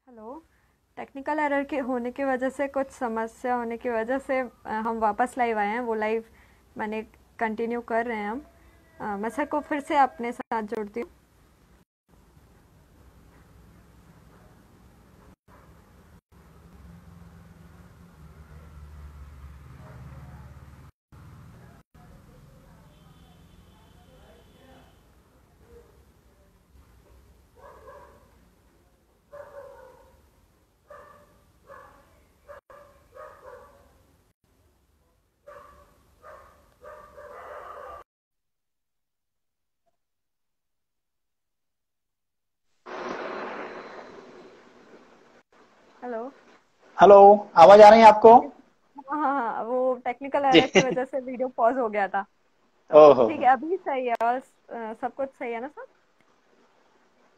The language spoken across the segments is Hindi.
हेलो। टेक्निकल एरर के होने की वजह से कुछ समस्या होने की वजह से हम वापस लाइव आए हैं। वो लाइव मैंने कंटिन्यू कर रहे हैं हम। मैं सर को फिर से अपने साथ जोड़ती हूँ। हेलो। हेलो। आवाज आ रही है आपको? हाँ हाँ हाँ, वो टेक्निकल जी। एरर की वजह से वीडियो पॉज हो गया था। तो ओहो। ठीक है, अभी सही है और सब कुछ सही है ना सर?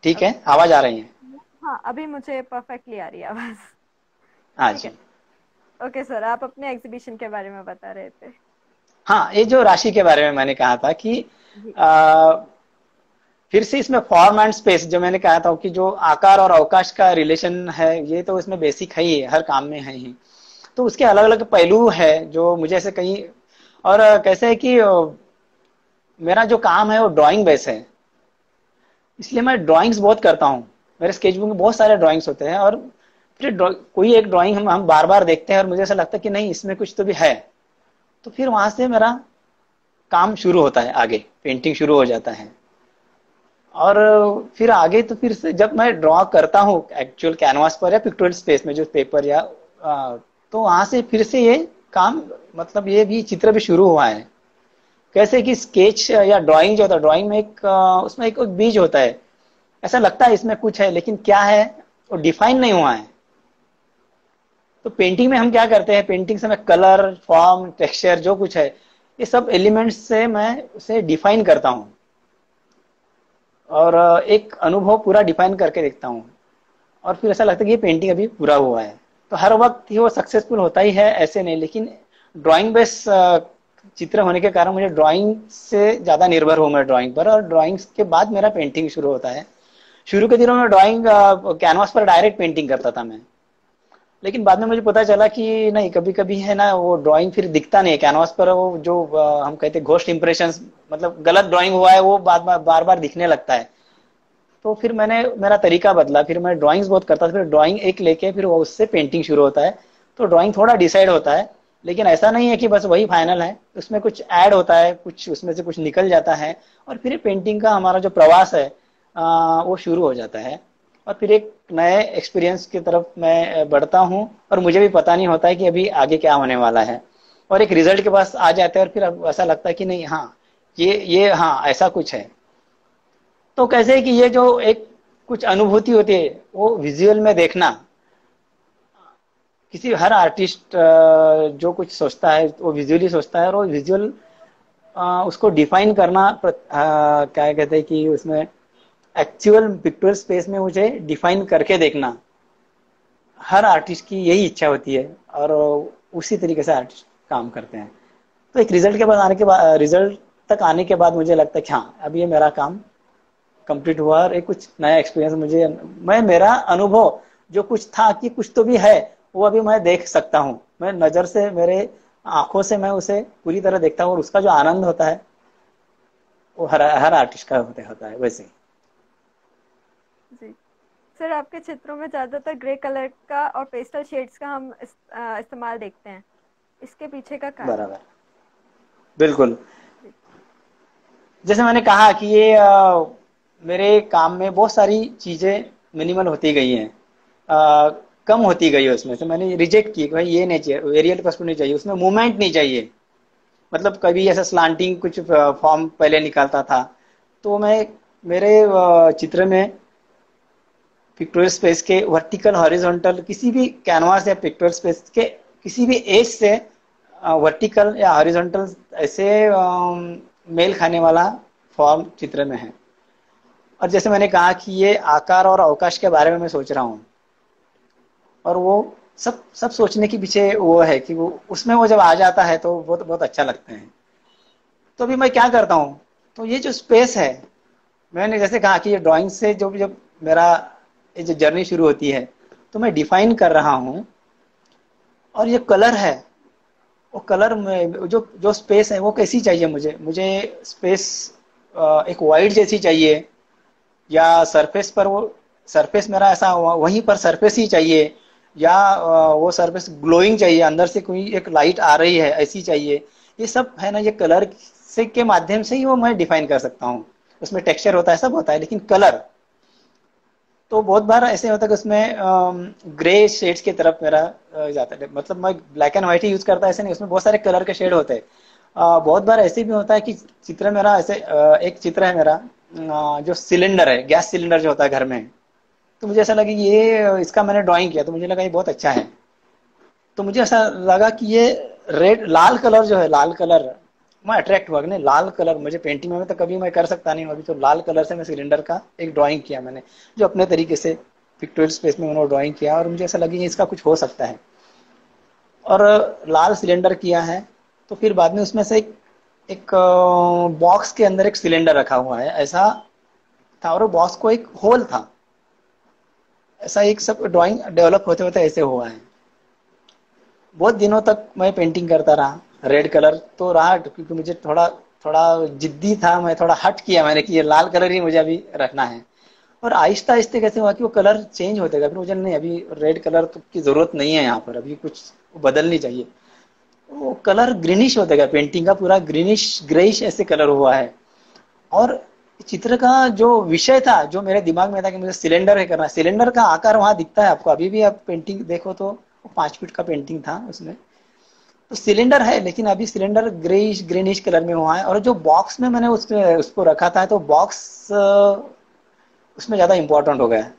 ठीक है, अभी आवाज आ रही है। हाँ, अभी मुझे परफेक्टली आ रही है आवाज। हाँ ठीक है। जी। ओके सर, आप अपने एग्जीबिशन के बारे में बता रहे थे। हाँ, ये जो राशि के बारे में मैंने कहा था कि जी। आ, फिर से इसमें फॉर्म एंड स्पेस जो मैंने कहा था कि जो आकार और अवकाश का रिलेशन है, ये तो इसमें बेसिक है ही, हर काम में है ही। तो उसके अलग अलग पहलू है जो मुझे ऐसे कहीं और कैसे है कि मेरा जो काम है वो ड्राइंग बेस है, इसलिए मैं ड्राइंग्स बहुत करता हूँ। मेरे स्केचबुक में बहुत सारे ड्राइंग्स होते हैं और फिर कोई एक ड्राइंग हम बार बार देखते हैं और मुझे ऐसा लगता है कि नहीं, इसमें कुछ तो भी है। तो फिर वहां से मेरा काम शुरू होता है, आगे पेंटिंग शुरू हो जाता है। और फिर आगे तो फिर से जब मैं ड्रॉ करता हूँ एक्चुअल कैनवास पर या पिक्टोरियल स्पेस में जो पेपर या तो वहां से फिर से ये काम, मतलब ये भी चित्र भी शुरू हुआ है। कैसे कि स्केच या ड्राइंग जो होता है, ड्राइंग में एक उसमें एक बीज होता है। ऐसा लगता है इसमें कुछ है, लेकिन क्या है वो डिफाइन नहीं हुआ है। तो पेंटिंग में हम क्या करते हैं, पेंटिंग से मैं कलर, फॉर्म, टेक्सचर जो कुछ है, ये सब एलिमेंट्स से मैं उसे डिफाइन करता हूँ और एक अनुभव पूरा डिफाइन करके देखता हूँ। और फिर ऐसा लगता है कि ये पेंटिंग अभी पूरा हुआ है। तो हर वक्त ही वो सक्सेसफुल होता ही है ऐसे नहीं, लेकिन ड्राइंग बेस चित्र होने के कारण मुझे ड्राइंग से ज्यादा निर्भर हूँ मैं ड्राइंग पर, और ड्राइंग्स के बाद मेरा पेंटिंग शुरू होता है। शुरू के दिनों में ड्राइंग कैनवास पर डायरेक्ट पेंटिंग करता था मैं, लेकिन बाद में मुझे पता चला कि नहीं, कभी कभी है ना वो ड्राइंग फिर दिखता नहीं है कैनवास पर, वो जो हम कहते हैं घोस्ट इंप्रेशंस, मतलब गलत ड्राइंग हुआ है वो बार बार दिखने लगता है। तो फिर मैंने मेरा तरीका बदला, फिर मैं ड्राइंग्स बहुत करता था, फिर ड्राइंग एक लेके फिर वो उससे पेंटिंग शुरू होता है। तो ड्राइंग थोड़ा डिसाइड होता है, लेकिन ऐसा नहीं है कि बस वही फाइनल है, उसमें कुछ ऐड होता है, कुछ उसमें से कुछ निकल जाता है। और फिर पेंटिंग का हमारा जो प्रवास है वो शुरू हो जाता है। और फिर एक नए एक्सपीरियंस की तरफ मैं बढ़ता हूँ और मुझे भी पता नहीं होता है कि अभी आगे क्या होने वाला है। और एक रिजल्ट के पास आ जाते हैं और फिर अब ऐसा लगता है कि नहीं, हाँ ये हाँ ऐसा कुछ है। तो कैसे है कि ये जो एक कुछ अनुभूति होती है वो विजुअल में देखना, किसी हर आर्टिस्ट जो कुछ सोचता है वो विजुअली सोचता है, और वो विजुअल उसको डिफाइन करना क्या कहते हैं कि उसमें एक्चुअल पिक्टोरियल स्पेस में मुझे डिफाइन करके देखना, हर आर्टिस्ट की यही इच्छा होती है। और उसी तरीके से आर्टिस्ट काम करते हैं। तो एक रिजल्ट के बाद आने के बाद, रिजल्ट तक आने के बाद मुझे लगता है कि हाँ, अब ये मेरा काम कंप्लीट हुआ और एक कुछ नया एक्सपीरियंस मुझे, मैं मेरा अनुभव जो कुछ था कि कुछ तो भी है, वो अभी मैं देख सकता हूँ। मैं नजर से, मेरे आंखों से मैं उसे पूरी तरह देखता हूँ, और उसका जो आनंद होता है वो हर हर आर्टिस्ट का होता है वैसे ही। जी सर, आपके चित्रों में ज़्यादातर ग्रे कलर का और पेस्टल शेड्स का हम इस्तेमाल देखते हैं। इसके पीछे का कारण? बराबर, बिल्कुल। जी। जैसे मैंने कहा कि ये मेरे काम में बहुत सारी चीजें मिनिमल होती गई हैं, अ, कम होती गई है। उसमें से मैंने रिजेक्ट की कि भाई ये नहीं चाहिए, वेरिएबल परस्पेक्टिव नहीं चाहिए, उसमें मूवमेंट नहीं चाहिए। मतलब कभी ऐसा स्लांटिंग कुछ फॉर्म पहले निकालता था, तो मैं मेरे चित्र में पिक्टोरियल स्पेस के वर्टिकल, हॉरिजॉन्टल, किसी भी कैनवास या पिक्टोरियल स्पेस के किसी भी एज से वर्टिकल या हॉरिजॉन्टल ऐसे मेल खाने वाला फॉर्म चित्र में है। और जैसे मैंने कहा कि ये आकार और अवकाश के बारे में मैं सोच रहा हूँ, और वो सब सब सोचने के पीछे वो है कि वो उसमें वो जब आ जाता है तो बहुत बहुत अच्छा लगता है। तो अभी मैं क्या करता हूँ, तो ये जो स्पेस है, मैंने जैसे कहा कि ये ड्राइंग से जो जब मेरा ये जो जर्नी शुरू होती है, तो मैं डिफाइन कर रहा हूँ। और ये कलर है, वो कलर में जो जो स्पेस है वो कैसी चाहिए मुझे, मुझे स्पेस एक वाइड जैसी चाहिए, या सरफेस पर वो सरफेस मेरा ऐसा वहीं पर सरफेस ही चाहिए, या वो सरफेस ग्लोइंग चाहिए, अंदर से कोई एक लाइट आ रही है ऐसी चाहिए। ये सब है ना, ये कलर से के माध्यम से ही वो मैं डिफाइन कर सकता हूँ। उसमें टेक्सचर होता है, सब होता है, लेकिन कलर तो बहुत बार ऐसे होता है कि उसमें ग्रे शेड्स की तरफ मेरा जाता है। मतलब मैं black and white he use करता है ऐसे नहीं, उसमें बहुत सारे कलर के शेड होते हैं। बहुत बार ऐसे भी होता है कि चित्र मेरा ऐसे एक चित्र है मेरा, जो सिलेंडर है, गैस सिलेंडर जो होता है घर में, तो मुझे ऐसा लगा कि ये इसका मैंने ड्राइंग किया तो मुझे लगा ये बहुत अच्छा है। तो मुझे ऐसा लगा कि ये रेड लाल कलर जो है, लाल कलर मैं अट्रैक्ट हुआ कि नहीं, लाल कलर मुझे पेंटिंग में तो कभी मैं कर सकता नहीं हूँ अभी, तो लाल कलर से मैं सिलेंडर का एक ड्राइंग किया मैंने, जो अपने तरीके से पिक्टोरियल स्पेस में मैंने ड्राइंग किया, और मुझे ऐसा लगा कि इसका कुछ हो सकता है। और लाल सिलेंडर किया है। तो फिर बाद में उसमें से एक बॉक्स के अंदर एक सिलेंडर रखा हुआ है ऐसा था, और बॉक्स को एक होल था ऐसा। एक सब ड्राइंग डेवलप होते होते ऐसे हुआ है। बहुत दिनों तक मैं पेंटिंग करता रहा। रेड कलर तो रहा क्योंकि मुझे थोड़ा थोड़ा जिद्दी था, मैं थोड़ा हट किया मैंने कि ये लाल कलर ही मुझे अभी रखना है। और आहिस्ता आहिस्ता कैसे हुआ कि वो कलर चेंज होते गए, फिर मुझे नहीं अभी रेड कलर तो की जरूरत नहीं है यहाँ पर, अभी कुछ बदलनी चाहिए। वो कलर ग्रीनिश होते गया, पेंटिंग का पूरा ग्रीनिश ग्रेइश ऐसे कलर हुआ है। और चित्र का जो विषय था, जो मेरे दिमाग में था कि मुझे सिलेंडर है करना, सिलेंडर का आकार वहां दिखता है आपको, अभी भी आप पेंटिंग देखो तो 5 फीट का पेंटिंग था उसमें, तो सिलेंडर है, लेकिन अभी सिलेंडर ग्रेइश ग्रीनिश कलर में हुआ है। और जो बॉक्स में मैंने उसको रखा था, तो बॉक्स उसमें ज्यादा इंपॉर्टेंट हो गया।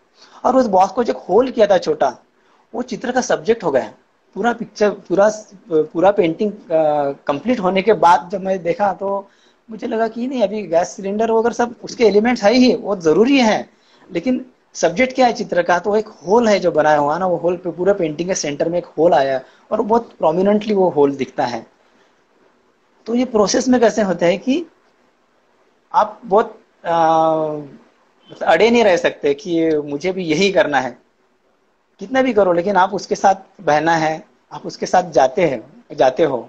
और उस बॉक्स को जो होल किया था छोटा, वो चित्र का सब्जेक्ट हो गया। पूरा पिक्चर पूरा पूरा पेंटिंग कंप्लीट होने के बाद जब मैं देखा तो मुझे लगा कि नहीं, अभी गैस सिलेंडर वगैरह सब उसके एलिमेंट्स है ही, वो जरूरी है, लेकिन सब्जेक्ट क्या है चित्र का, तो एक होल है जो बनाया हुआ ना, वो होल पे पूरा पेंटिंग के सेंटर में एक होल आया, और बहुत प्रोमिनेंटली वो होल दिखता है। तो ये प्रोसेस में कैसे होता है कि आप बहुत अड़े नहीं रह सकते कि मुझे भी यही करना है, कितना भी करो, लेकिन आप उसके साथ बहना है, आप उसके साथ जाते हो,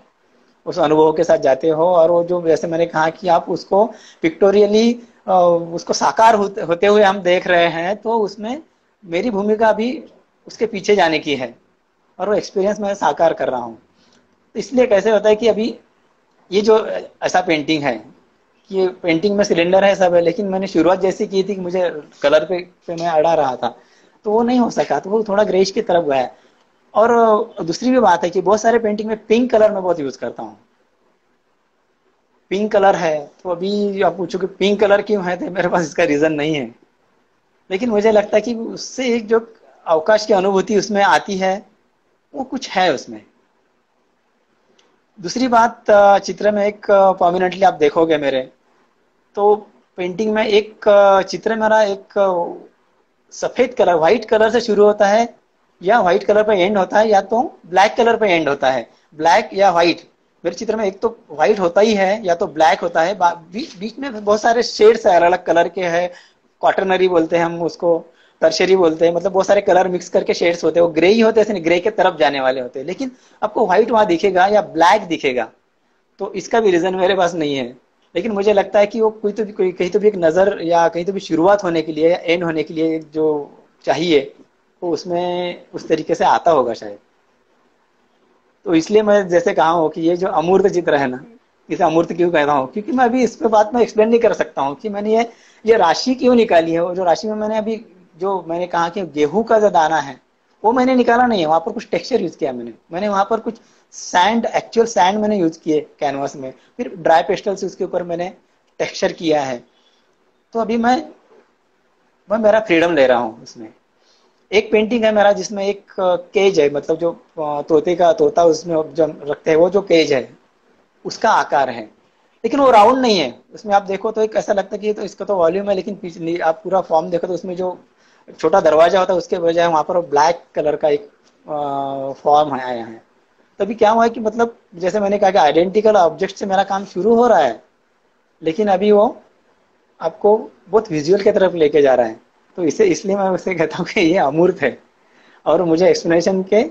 उस अनुभव के साथ जाते हो। और वो जो जैसे मैंने कहा कि आप उसको पिक्टोरियली उसको साकार होते हुए हम देख रहे हैं, तो उसमें मेरी भूमिका भी उसके पीछे जाने की है, और वो एक्सपीरियंस मैं साकार कर रहा हूँ। तो इसलिए कैसे होता है कि अभी ये जो ऐसा पेंटिंग है, ये पेंटिंग में सिलेंडर है सब है, लेकिन मैंने शुरुआत जैसी की थी कि मुझे कलर पे मैं अड़ा रहा था, तो वो नहीं हो सका, तो वो थोड़ा ग्रेइश की तरफ गया। और दूसरी भी बात है कि बहुत सारे पेंटिंग में पिंक कलर मैं बहुत यूज करता हूँ। पिंक कलर है, तो अभी आप पूछो कि पिंक कलर क्यों है, तो मेरे पास इसका रीजन नहीं है, लेकिन मुझे लगता है कि उससे एक जो अवकाश की अनुभूति उसमें आती है, वो कुछ है उसमें। दूसरी बात, चित्र में एक परमानेंटली आप देखोगे मेरे, तो पेंटिंग में एक चित्र मेरा एक सफेद कलर व्हाइट कलर से शुरू होता है, या व्हाइट कलर पे एंड होता है, या तो ब्लैक कलर पे एंड होता है। ब्लैक या व्हाइट, मेरे चित्र में एक तो व्हाइट होता ही है, या तो ब्लैक होता है, बीच में बहुत सारे शेड्स है, अलग अलग कलर के हैं। क्वाटरनरी बोलते हैं हम उसको, टर्शरी बोलते हैं, मतलब बहुत सारे कलर मिक्स करके शेड्स होते हैं, वो ग्रे ही होते हैं, ऐसे ग्रे के तरफ जाने वाले होते हैं, लेकिन आपको व्हाइट वहां दिखेगा या ब्लैक दिखेगा। तो इसका भी रीजन मेरे पास नहीं है, लेकिन मुझे लगता है कि वो कोई कहीं तो भी एक नजर, या कहीं तो भी शुरुआत होने के लिए या एंड होने के लिए जो चाहिए, वो उसमें उस तरीके से आता होगा शायद। तो इसलिए मैं जैसे कहा हूँ कि ये जो अमूर्त चित्र है ना, इसे अमूर्त क्यों कहता हूँ, क्योंकि मैं अभी इस पे बात में एक्सप्लेन नहीं कर सकता हूँ कि मैंने ये राशि क्यों निकाली है। वो जो राशि में मैंने अभी जो मैंने कहा कि गेहूं का जो दाना है, वो मैंने निकाला नहीं है, वहां पर कुछ टेक्सचर यूज किया मैंने वहां पर कुछ सैंड, एक्चुअल सैंड मैंने यूज किए कैनवास में, फिर ड्राई पेस्टल से उसके ऊपर मैंने टेक्सचर किया है। तो अभी मैं मेरा फ्रीडम ले रहा हूँ उसमें। एक पेंटिंग है मेरा जिसमें एक केज है, मतलब जो तोता उसमें जो रखते हैं, वो जो केज है उसका आकार है, लेकिन वो राउंड नहीं है। उसमें आप देखो तो एक ऐसा लगता है कि तो इसका तो वॉल्यूम है, लेकिन पीछे आप पूरा फॉर्म देखो तो उसमें जो छोटा दरवाजा होता है उसके बजाय वहां पर ब्लैक कलर का एक फॉर्म आया है। तभी क्या हुआ है कि मतलब जैसे मैंने कहा कि आइडेंटिकल ऑब्जेक्ट से मेरा काम शुरू हो रहा है, लेकिन अभी वो आपको बहुत विजुअल की तरफ लेके जा रहा है। तो इसे इसलिए मैं उसे कहता हूँ कि ये अमूर्त है। और मुझे एक्सप्लेनेशन के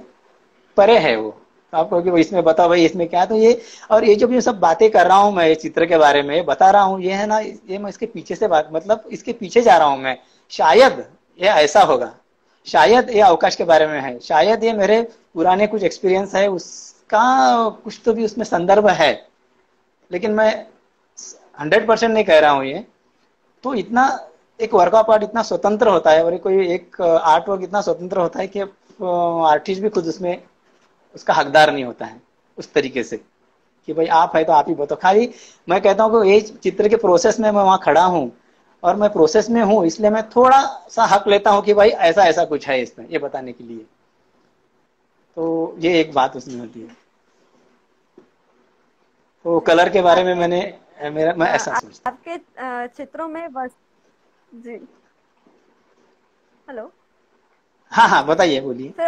परे है वो। तो आप कहोगे भाई इसमें बताओ भाई इसमें क्या है, तो ये और ये जो भी सब बातें कर रहा हूँ मैं चित्र के बारे में बता रहा हूँ, ये है ना, ये मैं इसके पीछे से बात मतलब इसके पीछे जा रहा हूँ मैं। शायद ये ऐसा होगा, शायद ये अवकाश के बारे में है, शायद ये मेरे पुराने कुछ एक्सपीरियंस है उसका कुछ तो भी उसमें संदर्भ है, लेकिन मैं 100% नहीं कह रहा हूँ ये। तो इतना एक वर्क ऑफ आर्ट इतना स्वतंत्र होता है और कोई एक आर्ट वर्क इतना स्वतंत्र होता है कि आर्टिस्ट भी खुद उसमें उसका हकदार नहीं होता है उस तरीके से कि भाई आप है तो आप ही बताओ। खाली मैं कहता हूँ कि ये चित्र के प्रोसेस में मैं वहां खड़ा हूँ और मैं प्रोसेस में हूँ, इसलिए मैं थोड़ा सा हक लेता हूँ कि भाई ऐसा ऐसा कुछ है इसमें, ये बताने के लिए। तो ये एक बात उसमें होती है। तो कलर के बारे में मैं ऐसा सोचता हूँ। आपके चित्रों में बस जी हेलो हाँ हाँ बताइए, बोलिए। सर,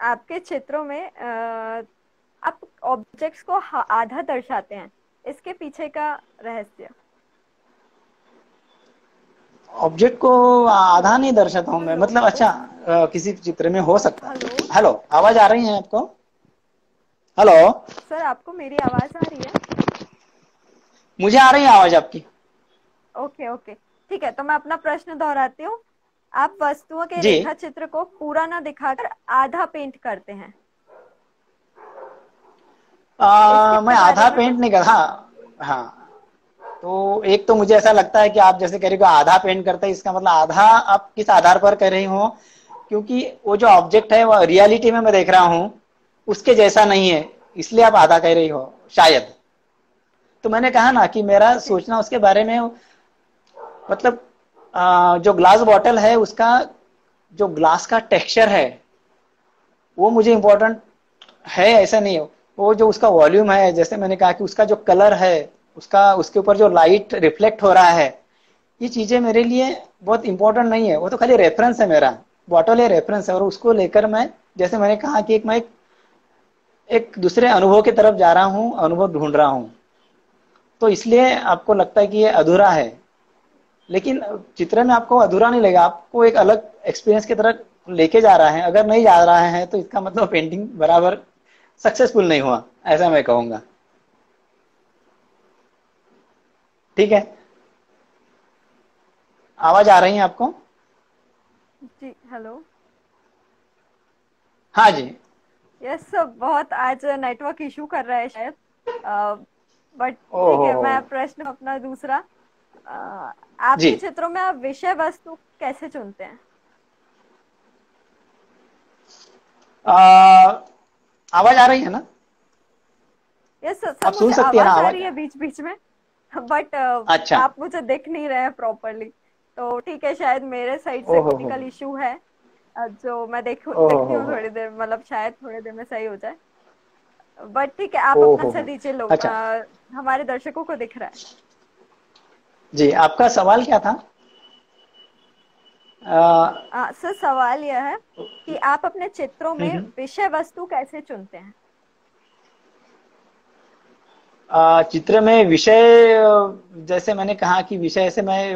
आपके चित्रों में आप ऑब्जेक्ट्स को आधा दर्शाते हैं, इसके पीछे का रहस्य? ऑब्जेक्ट को आधा नहीं दर्शाता हूँ मैं, हेलो मतलब अच्छा किसी चित्र में हो सकता है। हेलो हेलो, आवाज आ रही है आपको? हेलो, सर, आपको मेरी आवाज आ रही है? मुझे आ रही है आवाज आपकी। ओके ओके, ठीक है, तो मैं अपना प्रश्न दोहराती हूँ। आप वस्तुओं के जी, रेखा चित्र को पूरा ना दिखाकर आधा पेंट करते हैं, इसके मैं बारे आधा में पेंट नहीं कर, हाँ हाँ। तो एक तो मुझे ऐसा लगता है कि आप जैसे कह रही हो आधा पेंट करते हैं, इसका मतलब आधा आप किस आधार पर कर रही हो, क्योंकि वो जो ऑब्जेक्ट है वो रियलिटी में मैं देख रहा हूँ उसके जैसा नहीं है, इसलिए आप आधा कह रही हो शायद। तो मैंने कहा ना कि मेरा जी सोचना उसके बारे में, मतलब जो ग्लास बॉटल है उसका जो ग्लास का टेक्सचर है वो मुझे इम्पोर्टेंट है, ऐसा नहीं हो। वो जो उसका वॉल्यूम है, जैसे मैंने कहा कि उसका जो कलर है, उसका उसके ऊपर जो लाइट रिफ्लेक्ट हो रहा है, ये चीजें मेरे लिए बहुत इंपॉर्टेंट नहीं है, वो तो खाली रेफरेंस है मेरा। बॉटल है रेफरेंस है और उसको लेकर मैं, जैसे मैंने कहा कि मैं एक दूसरे अनुभव की तरफ जा रहा हूँ, अनुभव ढूंढ रहा हूँ। तो इसलिए आपको लगता है कि ये अधूरा है, लेकिन चित्र में आपको अधूरा नहीं लगेगा, आपको एक अलग एक्सपीरियंस की तरह लेके जा रहा है। अगर नहीं जा रहा है तो इसका मतलब पेंटिंग बराबर सक्सेसफुल नहीं हुआ, ऐसा मैं कहूंगा। ठीक है, आवाज आ रही है आपको? जी हेलो हाँ जी। यस सर, बहुत आज नेटवर्क इशू कर रहा है शायद, बट ठीक ओहो है, हो। मैं प्रश्न अपना दूसरा, जी, आपके चित्रों में आप विषय वस्तु कैसे चुनते हैं? आवाज आ रही है ना? यस सर, आप सुन मुझे सकती है ना आवाज आ आवाज? रही है बीच बीच में, बट अच्छा। आप मुझे दिख नहीं रहे हैं प्रॉपरली, तो ठीक है, शायद मेरे साइड से ओहो हो। टेक्निकल इशू है, जो मैं ओहो देखती हूँ हो। थोड़ी देर, मतलब शायद थोड़ी देर में सही हो जाए, बट ठीक है, आप अपना ओहो आंसर हो। दीजिए, अच्छा, हमारे दर्शकों को दिख रहा है। जी आपका सवाल क्या था? सर, सवाल यह है कि आप अपने चित्रों में हम्म। विषय वस्तु कैसे चुनते हैं? चित्र में विषय, जैसे मैंने कहा कि विषय से मैं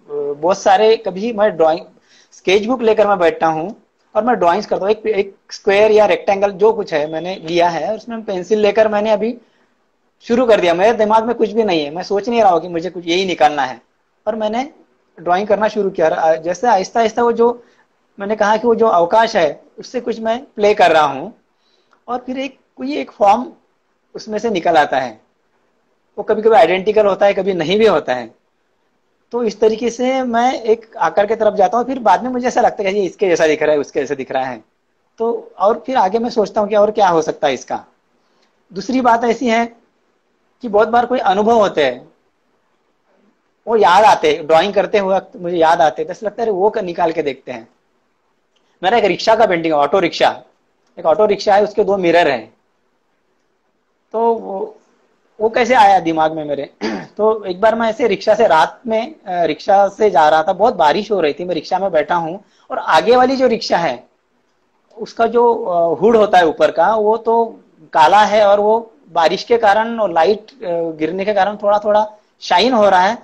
बहुत सारे, कभी मैं ड्राइंग स्केच बुक लेकर मैं बैठता हूँ और मैं ड्राइंग्स करता हूँ। एक स्क्वायर या रेक्टेंगल जो कुछ है मैंने लिया है और उसमें पेंसिल लेकर मैंने अभी शुरू कर दिया। मेरे दिमाग में कुछ भी नहीं है, मैं सोच नहीं रहा हूँ कि मुझे कुछ यही निकालना है, और मैंने ड्राइंग करना शुरू किया। जैसे आहिस्ता आहिस्ता वो जो मैंने कहा कि वो जो अवकाश है उससे कुछ मैं प्ले कर रहा हूँ और फिर एक कोई एक फॉर्म उसमें से निकल आता है। वो कभी कभी आइडेंटिकल होता है, कभी नहीं भी होता है। तो इस तरीके से मैं एक आकार की तरफ जाता हूँ, फिर बाद में मुझे ऐसा लगता है कि ये इसके जैसा दिख रहा है, उसके जैसा दिख रहा है। तो और फिर आगे मैं सोचता हूँ कि और क्या हो सकता है इसका। दूसरी बात ऐसी है कि बहुत बार कोई अनुभव होते हैं, वो याद आते, ड्राइंग करते हुए मुझे याद आते, तो ऐसा लगता है वो निकाल के देखते हैं। मेरा एक रिक्शा का पेंटिंग है, ऑटो रिक्शा। एक ऑटो रिक्शा है, उसके दो मिरर हैं। तो वो कैसे आया दिमाग में मेरे तो एक बार मैं ऐसे रिक्शा से रात में रिक्शा से जा रहा था, बहुत बारिश हो रही थी, मैं रिक्शा में बैठा हूँ और आगे वाली जो रिक्शा है उसका जो हुड होता है ऊपर का वो तो काला है और वो बारिश के कारण और लाइट गिरने के कारण थोड़ा थोड़ा शाइन हो रहा है।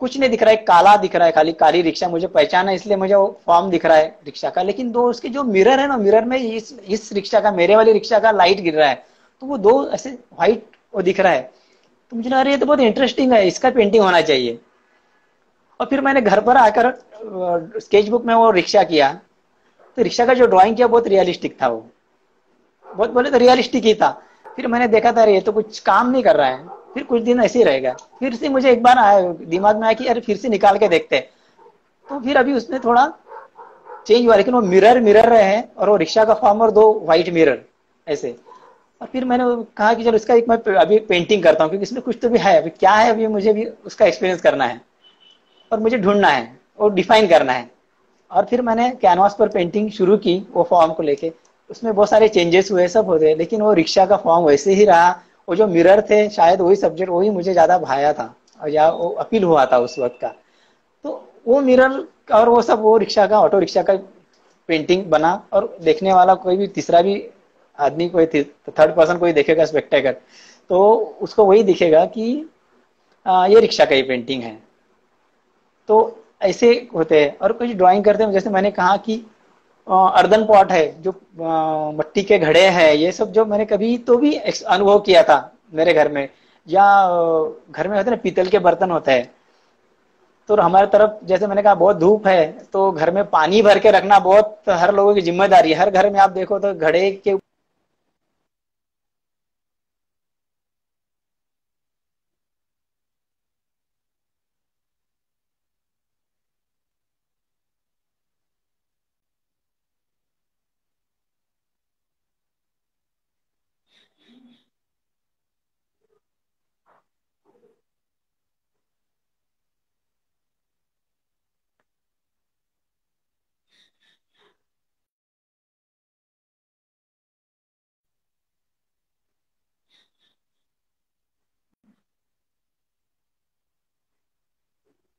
कुछ नहीं दिख रहा है, काला दिख रहा है, खाली काली रिक्शा मुझे पहचाना, इसलिए मुझे वो फॉर्म दिख रहा है रिक्शा का। लेकिन दो उसके जो मिरर है ना, मिरर में इस रिक्शा का, मेरे वाली रिक्शा का लाइट गिर रहा है, तो वो दो ऐसे व्हाइट वो दिख रहा है। तो मुझे लगा अरे ये तो बहुत इंटरेस्टिंग है, इसका पेंटिंग होना चाहिए। और फिर मैंने घर पर आकर स्केच बुक में वो रिक्शा किया, तो रिक्शा का जो ड्राइंग किया बहुत रियलिस्टिक था वो, बहुत बोले तो रियलिस्टिक ही था। फिर मैंने देखा था अरे ये तो कुछ काम नहीं कर रहा है, फिर कुछ दिन ऐसे ही रहेगा। फिर से मुझे एक बार आया दिमाग में आया कि अरे फिर से निकाल के देखते हैं। तो फिर अभी उसमें थोड़ा चेंज हुआ, लेकिन वो मिरर मिरर रहे हैं और वो रिक्शा का फॉर्म और दो व्हाइट मिरर ऐसे। और फिर मैंने कहा कि चलो इसका एक मैं अभी पेंटिंग करता हूँ, क्योंकि इसमें कुछ तो भी है, अभी क्या है अभी मुझे भी उसका एक्सपीरियंस करना है और मुझे ढूंढना है और डिफाइन करना है। और फिर मैंने कैनवास पर पेंटिंग शुरू की वो फॉर्म को लेके। उसमें बहुत सारे चेंजेस हुए, सब हो गए, लेकिन वो रिक्शा का फॉर्म वैसे ही रहा। वो जो मिरर थे शायद वही सब्जेक्ट, वही मुझे ज्यादा भाया था और या वो अपील हुआ था उस वक्त का। तो वो मिरर और वो सब, वो रिक्शा का, ऑटो रिक्शा का पेंटिंग बना। और देखने वाला कोई भी तीसरा भी आदमी, कोई थर्ड पर्सन कोई देखेगा स्पेक्टेकर, तो उसको वही दिखेगा कि ये रिक्शा का ही पेंटिंग है। तो ऐसे होते हैं। और कुछ ड्राइंग करते हैं, जैसे मैंने कहा कि अर्दन पॉट है, जो मट्टी के घड़े हैं, ये सब जो मैंने कभी तो भी अनुभव किया था मेरे घर में। या घर में होते हैं ना पीतल के बर्तन होते हैं, तो हमारे तरफ जैसे मैंने कहा बहुत धूप है, तो घर में पानी भर के रखना बहुत हर लोगों की जिम्मेदारी है। हर घर में आप देखो तो घड़े के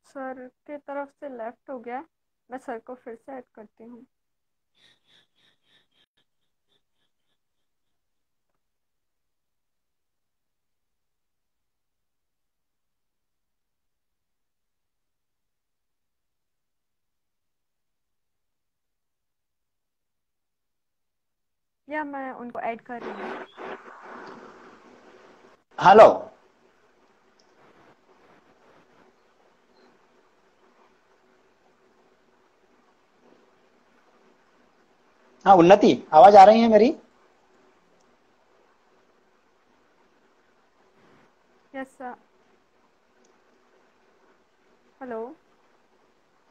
सर के तरफ से लेफ्ट हो गया, मैं सर को फिर से ऐड करती हूँ। या मैं उनको ऐड कर रही हूँ। हेलो। हाँ उन्नति, आवाज आ रही है मेरी? Yes sir. हेलो।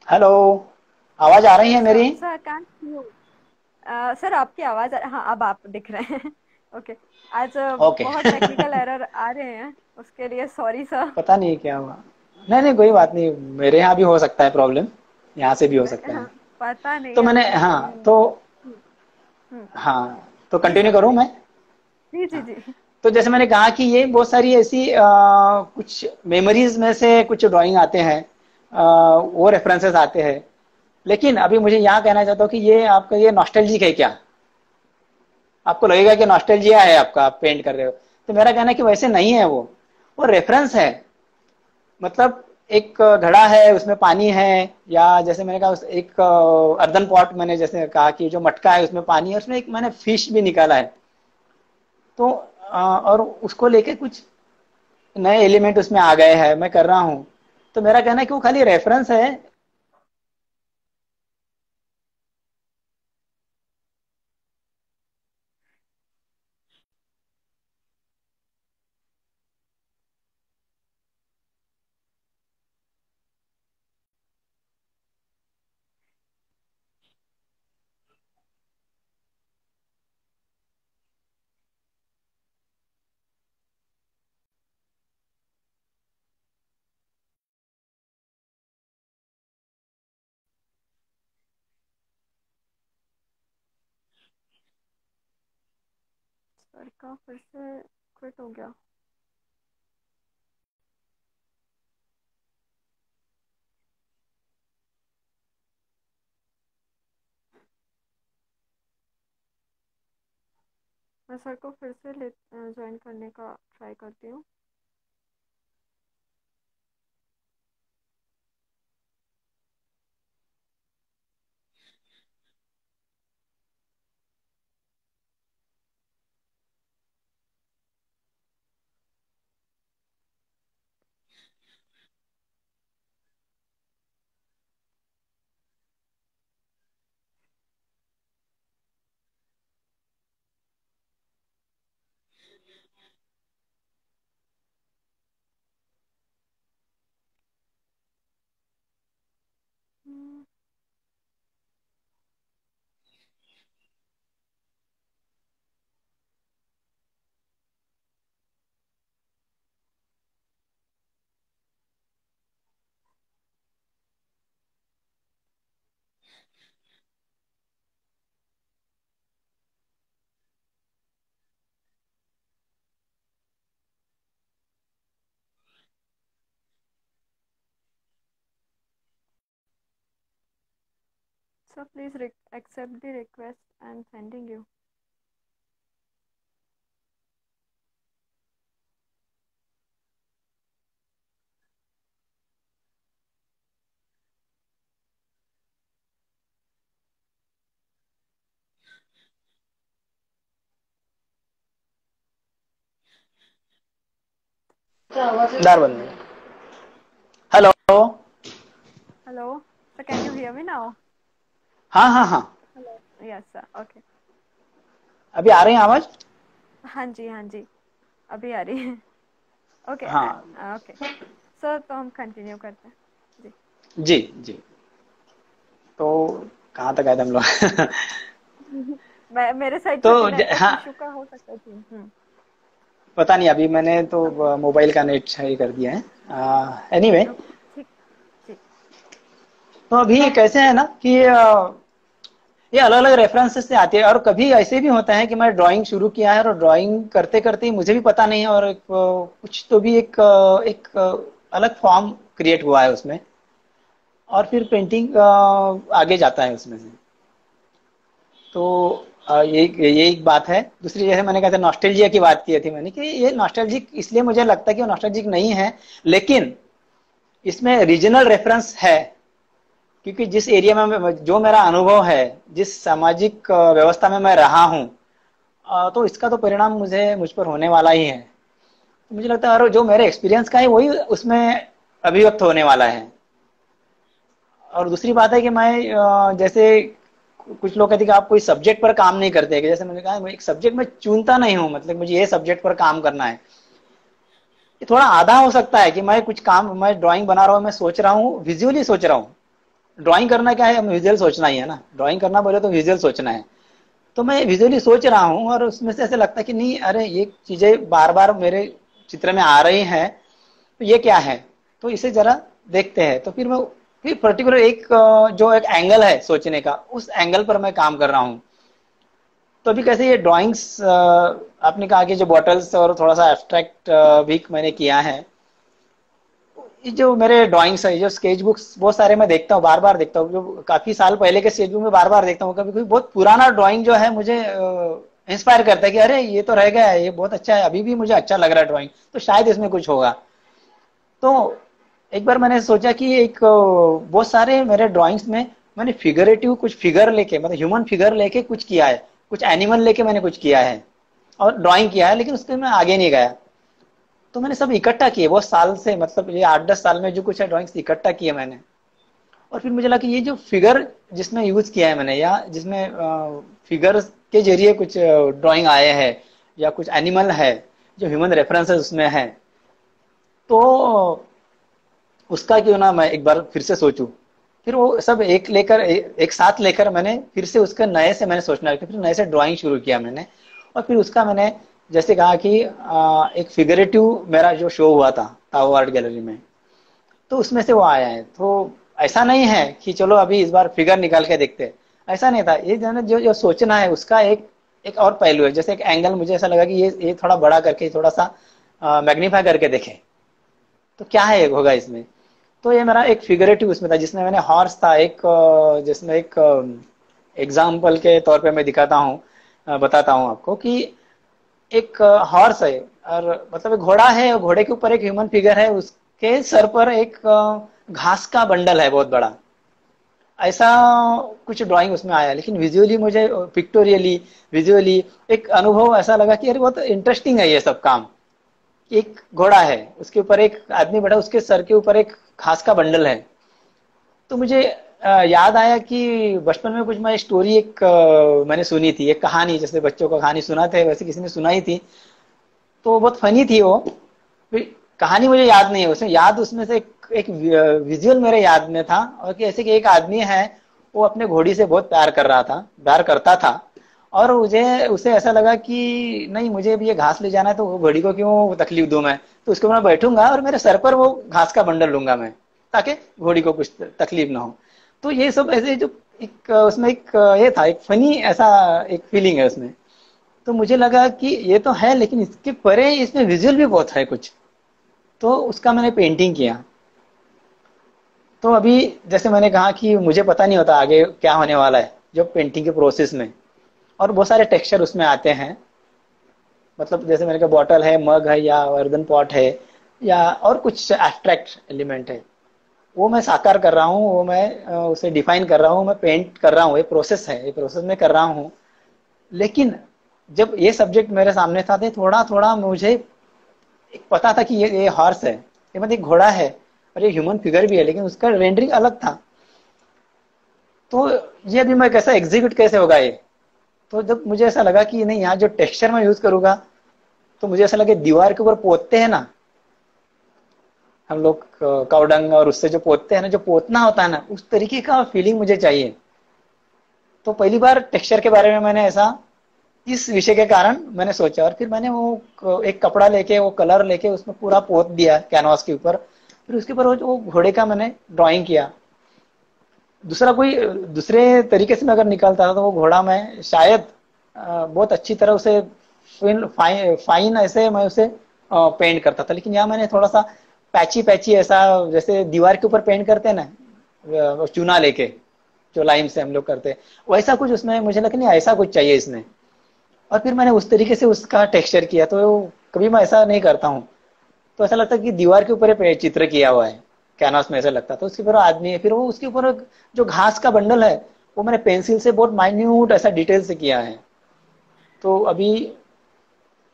हेलो, आवाज आ रही है यस मेरी? Sir, sir cantt you. Sir आपकी आवाज हाँ अब आप दिख रहे हैं। ओके। आज ओके। बहुत टेक्निकल एरर आ रहे हैं, उसके लिए सॉरी सर। पता नहीं क्या हुआ। नहीं नहीं कोई बात नहीं, मेरे यहाँ भी हो सकता है प्रॉब्लम, यहाँ से भी हो सकता हाँ, है। पता नहीं तो मैंने, अभी हाँ तो, हम्म, हम्म, हाँ तो जी कंटिन्यू सर करूँ बोलिए। मैं? जी जी हाँ, जी। तो जैसे मैंने कहा कि ये बहुत सारी ऐसी कुछ मेमोरीज में से कुछ ड्राइंग आते हैं, वो रेफरेंसेस आते हैं। लेकिन अभी मुझे यहाँ कहना चाहता हूँ कि ये आपका ये नॉस्टैल्जिक है क्या? आपको लगेगा कि नॉस्टैल्जिया है आपका, आप पेंट कर रहे हो। तो मेरा कहना है कि वैसे नहीं है वो रेफरेंस है। मतलब एक घड़ा है, उसमें पानी है, या जैसे मैंने कहा एक अर्दन पॉट, मैंने जैसे कहा कि जो मटका है उसमें पानी है, उसमें एक मैंने फिश भी निकाला है। तो और उसको लेके कुछ नए एलिमेंट उसमें आ गए हैं, मैं कर रहा हूँ। तो मेरा कहना है कि वो खाली रेफरेंस है। सर का फिर से क्विट हो गया। मैं सर को फिर से ले ज्वाइन करने का ट्राई करती हूँ। So please accept the request and sending you. दार बंद। Hello. Hello. So can you hear me now? हाँ हाँ हाँ, Hello. Yes, sir. Okay. अभी आ रही है आवाज? हाँ जी, अभी आ रही है। ओके। हाँ ओके सर, तो हम कंटिन्यू करते हैं जी। जी जी। तो कहाँ तक आए थे हम लोग? मैं मेरे साइड से तो तो नेटवर्क हाँ, इशू का हो सकता है जी। पता नहीं, अभी मैंने ओके। तो मोबाइल का नेट सही कर दिया है। एनीवे, ओके ठीक। जी। तो अभी कैसे है ना कि ये अलग अलग रेफरेंसेस से आती है, और कभी ऐसे भी होता है कि मैं ड्राइंग शुरू किया है और ड्राइंग करते करते ही मुझे भी पता नहीं है, और कुछ तो भी एक अलग फॉर्म क्रिएट हुआ है उसमें, और फिर पेंटिंग आगे जाता है उसमें से। तो ये एक बात है। दूसरी, जैसे मैंने कहा था नॉस्टैल्जिया की बात की थी मैंने, कि ये नॉस्टैल्जिक इसलिए मुझे लगता है कि वो नॉस्टैल्जिक नहीं है, लेकिन इसमें रीजनल रेफरेंस है। क्योंकि जिस एरिया में जो मेरा अनुभव है, जिस सामाजिक व्यवस्था में मैं रहा हूँ, तो इसका तो परिणाम मुझ पर होने वाला ही है। तो मुझे लगता है और जो मेरे एक्सपीरियंस का है वही उसमें अभिव्यक्त होने वाला है। और दूसरी बात है कि मैं जैसे कुछ लोग कहते हैं कि आप कोई सब्जेक्ट पर काम नहीं करते, कि जैसे मैंने कहा मैं एक सब्जेक्ट में चुनता नहीं हूँ, मतलब मुझे ये सब्जेक्ट पर काम करना है। ये थोड़ा आधा हो सकता है कि मैं कुछ काम, मैं ड्राइंग बना रहा हूँ, मैं सोच रहा हूँ, विजुअली सोच रहा हूँ। ड्राइंग करना क्या है, विजुअल सोचना ही है ना, ड्राइंग करना बोले तो विजुअल सोचना है। तो मैं विजुअली सोच रहा हूँ, और उसमें से ऐसे लगता है कि नहीं, अरे ये चीजें बार बार मेरे चित्र में आ रही हैं, तो ये क्या है, तो इसे जरा देखते हैं। तो फिर पर्टिकुलर जो एक एंगल है सोचने का, उस एंगल पर मैं काम कर रहा हूँ। तो अभी कैसे ये ड्राइंग्स, आपने कहा कि जो बॉटल्स और थोड़ा सा एब्स्ट्रैक्ट भी मैंने किया है। ये जो मेरे ड्राइंग्स है, जो स्केच बुक्स बहुत सारे मैं देखता हूँ, बार बार देखता हूँ, जो काफी साल पहले के स्केच बुक में बार बार देखता हूँ। कभी कभी बहुत पुराना ड्राइंग जो है मुझे इंस्पायर करता है कि अरे ये तो रह गया है, ये बहुत अच्छा है, अभी भी मुझे अच्छा लग रहा है ड्राइंग, तो शायद इसमें कुछ होगा। तो एक बार मैंने सोचा कि बहुत सारे मेरे ड्राइंग्स में मैंने फिगरेटिव कुछ फिगर लेके, मतलब ह्यूमन फिगर लेके कुछ किया है, कुछ एनिमल लेके मैंने कुछ किया है और ड्राइंग किया है, लेकिन उसके मैं आगे नहीं गया। तो मैंने सब इकट्ठा किए बहुत साल से, मतलब ये 8-10 साल में जो कुछ है ड्राइंग्स इकट्ठा किए मैंने। और फिर मुझे लगा कि ये जो फिगर जिसमें यूज किया है मैंने, या जिसमें फिगर के जरिए कुछ ड्राइंग आए हैं, या कुछ एनिमल है जो ह्यूमन रेफरेंसेस उसमें है, तो उसका क्यों ना मैं एक बार फिर से सोचूं। फिर वो सब एक साथ लेकर मैंने फिर से उसका नए से मैंने सोचना रखा, फिर नए से ड्राइंग शुरू किया मैंने। और फिर उसका मैंने जैसे कहा कि एक फिगरेटिव मेरा जो शो हुआ था ताओ आर्ट गैलरी में, तो उसमें से वो आया है। तो ऐसा नहीं है कि चलो अभी इस बार फिगर निकाल के देखते हैं, ऐसा नहीं था। ये जो जो सोचना है उसका एक एक और पहलू है। जैसे एक एंगल मुझे ऐसा लगा कि ये थोड़ा बड़ा करके, थोड़ा सा मैग्नीफाई करके देखे तो क्या है होगा इसमें। तो ये मेरा एक फिगरेटिव उसमें था, जिसमें मैंने हॉर्स था एक, जिसमें एक एग्जाम्पल के तौर पे मैं दिखाता हूँ, बताता हूँ आपको कि एक हॉर्स है, और मतलब एक घोड़ा है, और घोड़े के ऊपर एक ह्यूमन फिगर है, उसके सर पर एक घास का बंडल है बहुत बड़ा। ऐसा कुछ ड्राइंग उसमें आया, लेकिन विजुअली मुझे, पिक्टोरियली विजुअली एक अनुभव ऐसा लगा कि अरे बहुत इंटरेस्टिंग है ये सब काम। एक घोड़ा है, उसके ऊपर एक आदमी बैठा, उसके सर के ऊपर एक घास का बंडल है। तो मुझे याद आया कि बचपन में कुछ मैं स्टोरी एक मैंने सुनी थी, एक कहानी, जैसे बच्चों को कहानी सुनाते हैं वैसे किसी ने सुनाई थी। तो वो बहुत फनी थी वो। फिर कहानी मुझे याद नहीं है, उसमें याद उसमें से एक विजुअल मेरे याद में था, और कि ऐसे कि एक आदमी है, वो अपने घोड़ी से बहुत प्यार कर रहा था, प्यार करता था। और मुझे उसे ऐसा लगा कि नहीं, मुझे भी ये घास ले जाना है, तो वो घोड़ी को क्यों तकलीफ दूं मैं, तो उसको मैं बैठूंगा और मेरे सर पर वो घास का बंडल लूंगा मैं, ताकि घोड़ी को कुछ तकलीफ ना हो। तो ये सब ऐसे जो एक उसमें एक ये था, एक फनी ऐसा एक फीलिंग है उसमें। तो मुझे लगा कि ये तो है, लेकिन इसके परे इसमें विजुअल भी बहुत है कुछ। तो उसका मैंने पेंटिंग किया। तो अभी जैसे मैंने कहा कि मुझे पता नहीं होता आगे क्या होने वाला है जो पेंटिंग के प्रोसेस में, और बहुत सारे टेक्सचर उसमें आते हैं। मतलब जैसे मैंने कहा बॉटल है, मग है, या अर्दन पॉट है, या और कुछ एब्स्ट्रैक्ट एलिमेंट है, वो मैं साकार कर रहा हूँ, वो मैं उसे डिफाइन कर रहा हूँ, मैं पेंट कर रहा हूँ। ये प्रोसेस है, ये प्रोसेस में कर रहा हूँ। लेकिन जब ये सब्जेक्ट मेरे सामने था तो थोड़ा थोड़ा मुझे एक पता था कि ये हॉर्स है, ये मतलब एक घोड़ा है, और ये ह्यूमन फिगर भी है, लेकिन उसका रेंडरिंग अलग था। तो ये अभी मैं कैसा एग्जीक्यूट कैसे होगा ये। तो जब मुझे ऐसा लगा कि नहीं, यहाँ जो टेक्सचर मैं यूज करूंगा, तो मुझे ऐसा लगे दीवार के ऊपर पोतते हैं ना हम लोग काउडंग, और उससे जो पोतते हैं ना, जो पोतना होता है ना, उस तरीके का फीलिंग मुझे चाहिए। तो पहली बार टेक्सचर के बारे में मैंने ऐसा इस विषय के कारण मैंने सोचा, और फिर मैंने वो एक कपड़ा लेके, वो कलर लेके उसमें पूरा पोत दिया कैनवास के ऊपर। फिर उसके ऊपर वो घोड़े का मैंने ड्राइंग किया। दूसरा कोई दूसरे तरीके से मैं अगर निकालता था तो वो घोड़ा मैं शायद बहुत अच्छी तरह उसे फाइन ऐसे मैं उसे पेंट करता था। लेकिन यहाँ मैंने थोड़ा सा पैची पैची ऐसा, जैसे दीवार के ऊपर पेंट करते हैं ना चूना लेके, जो लाइम से हम लोग करते हैं, वैसा कुछ उसमें मुझे लगा नहीं ऐसा कुछ चाहिए इसमें। और फिर मैंने उस तरीके से उसका टेक्सचर किया। तो कभी मैं ऐसा नहीं करता हूँ, तो ऐसा लगता है कि दीवार के ऊपर चित्र किया हुआ है, कैनवास में ऐसा लगता। तो उसके ऊपर आदमी है, फिर वो उसके ऊपर जो घास का बंडल है वो मैंने पेंसिल से बहुत माइन्यूट ऐसा डिटेल से किया है। तो अभी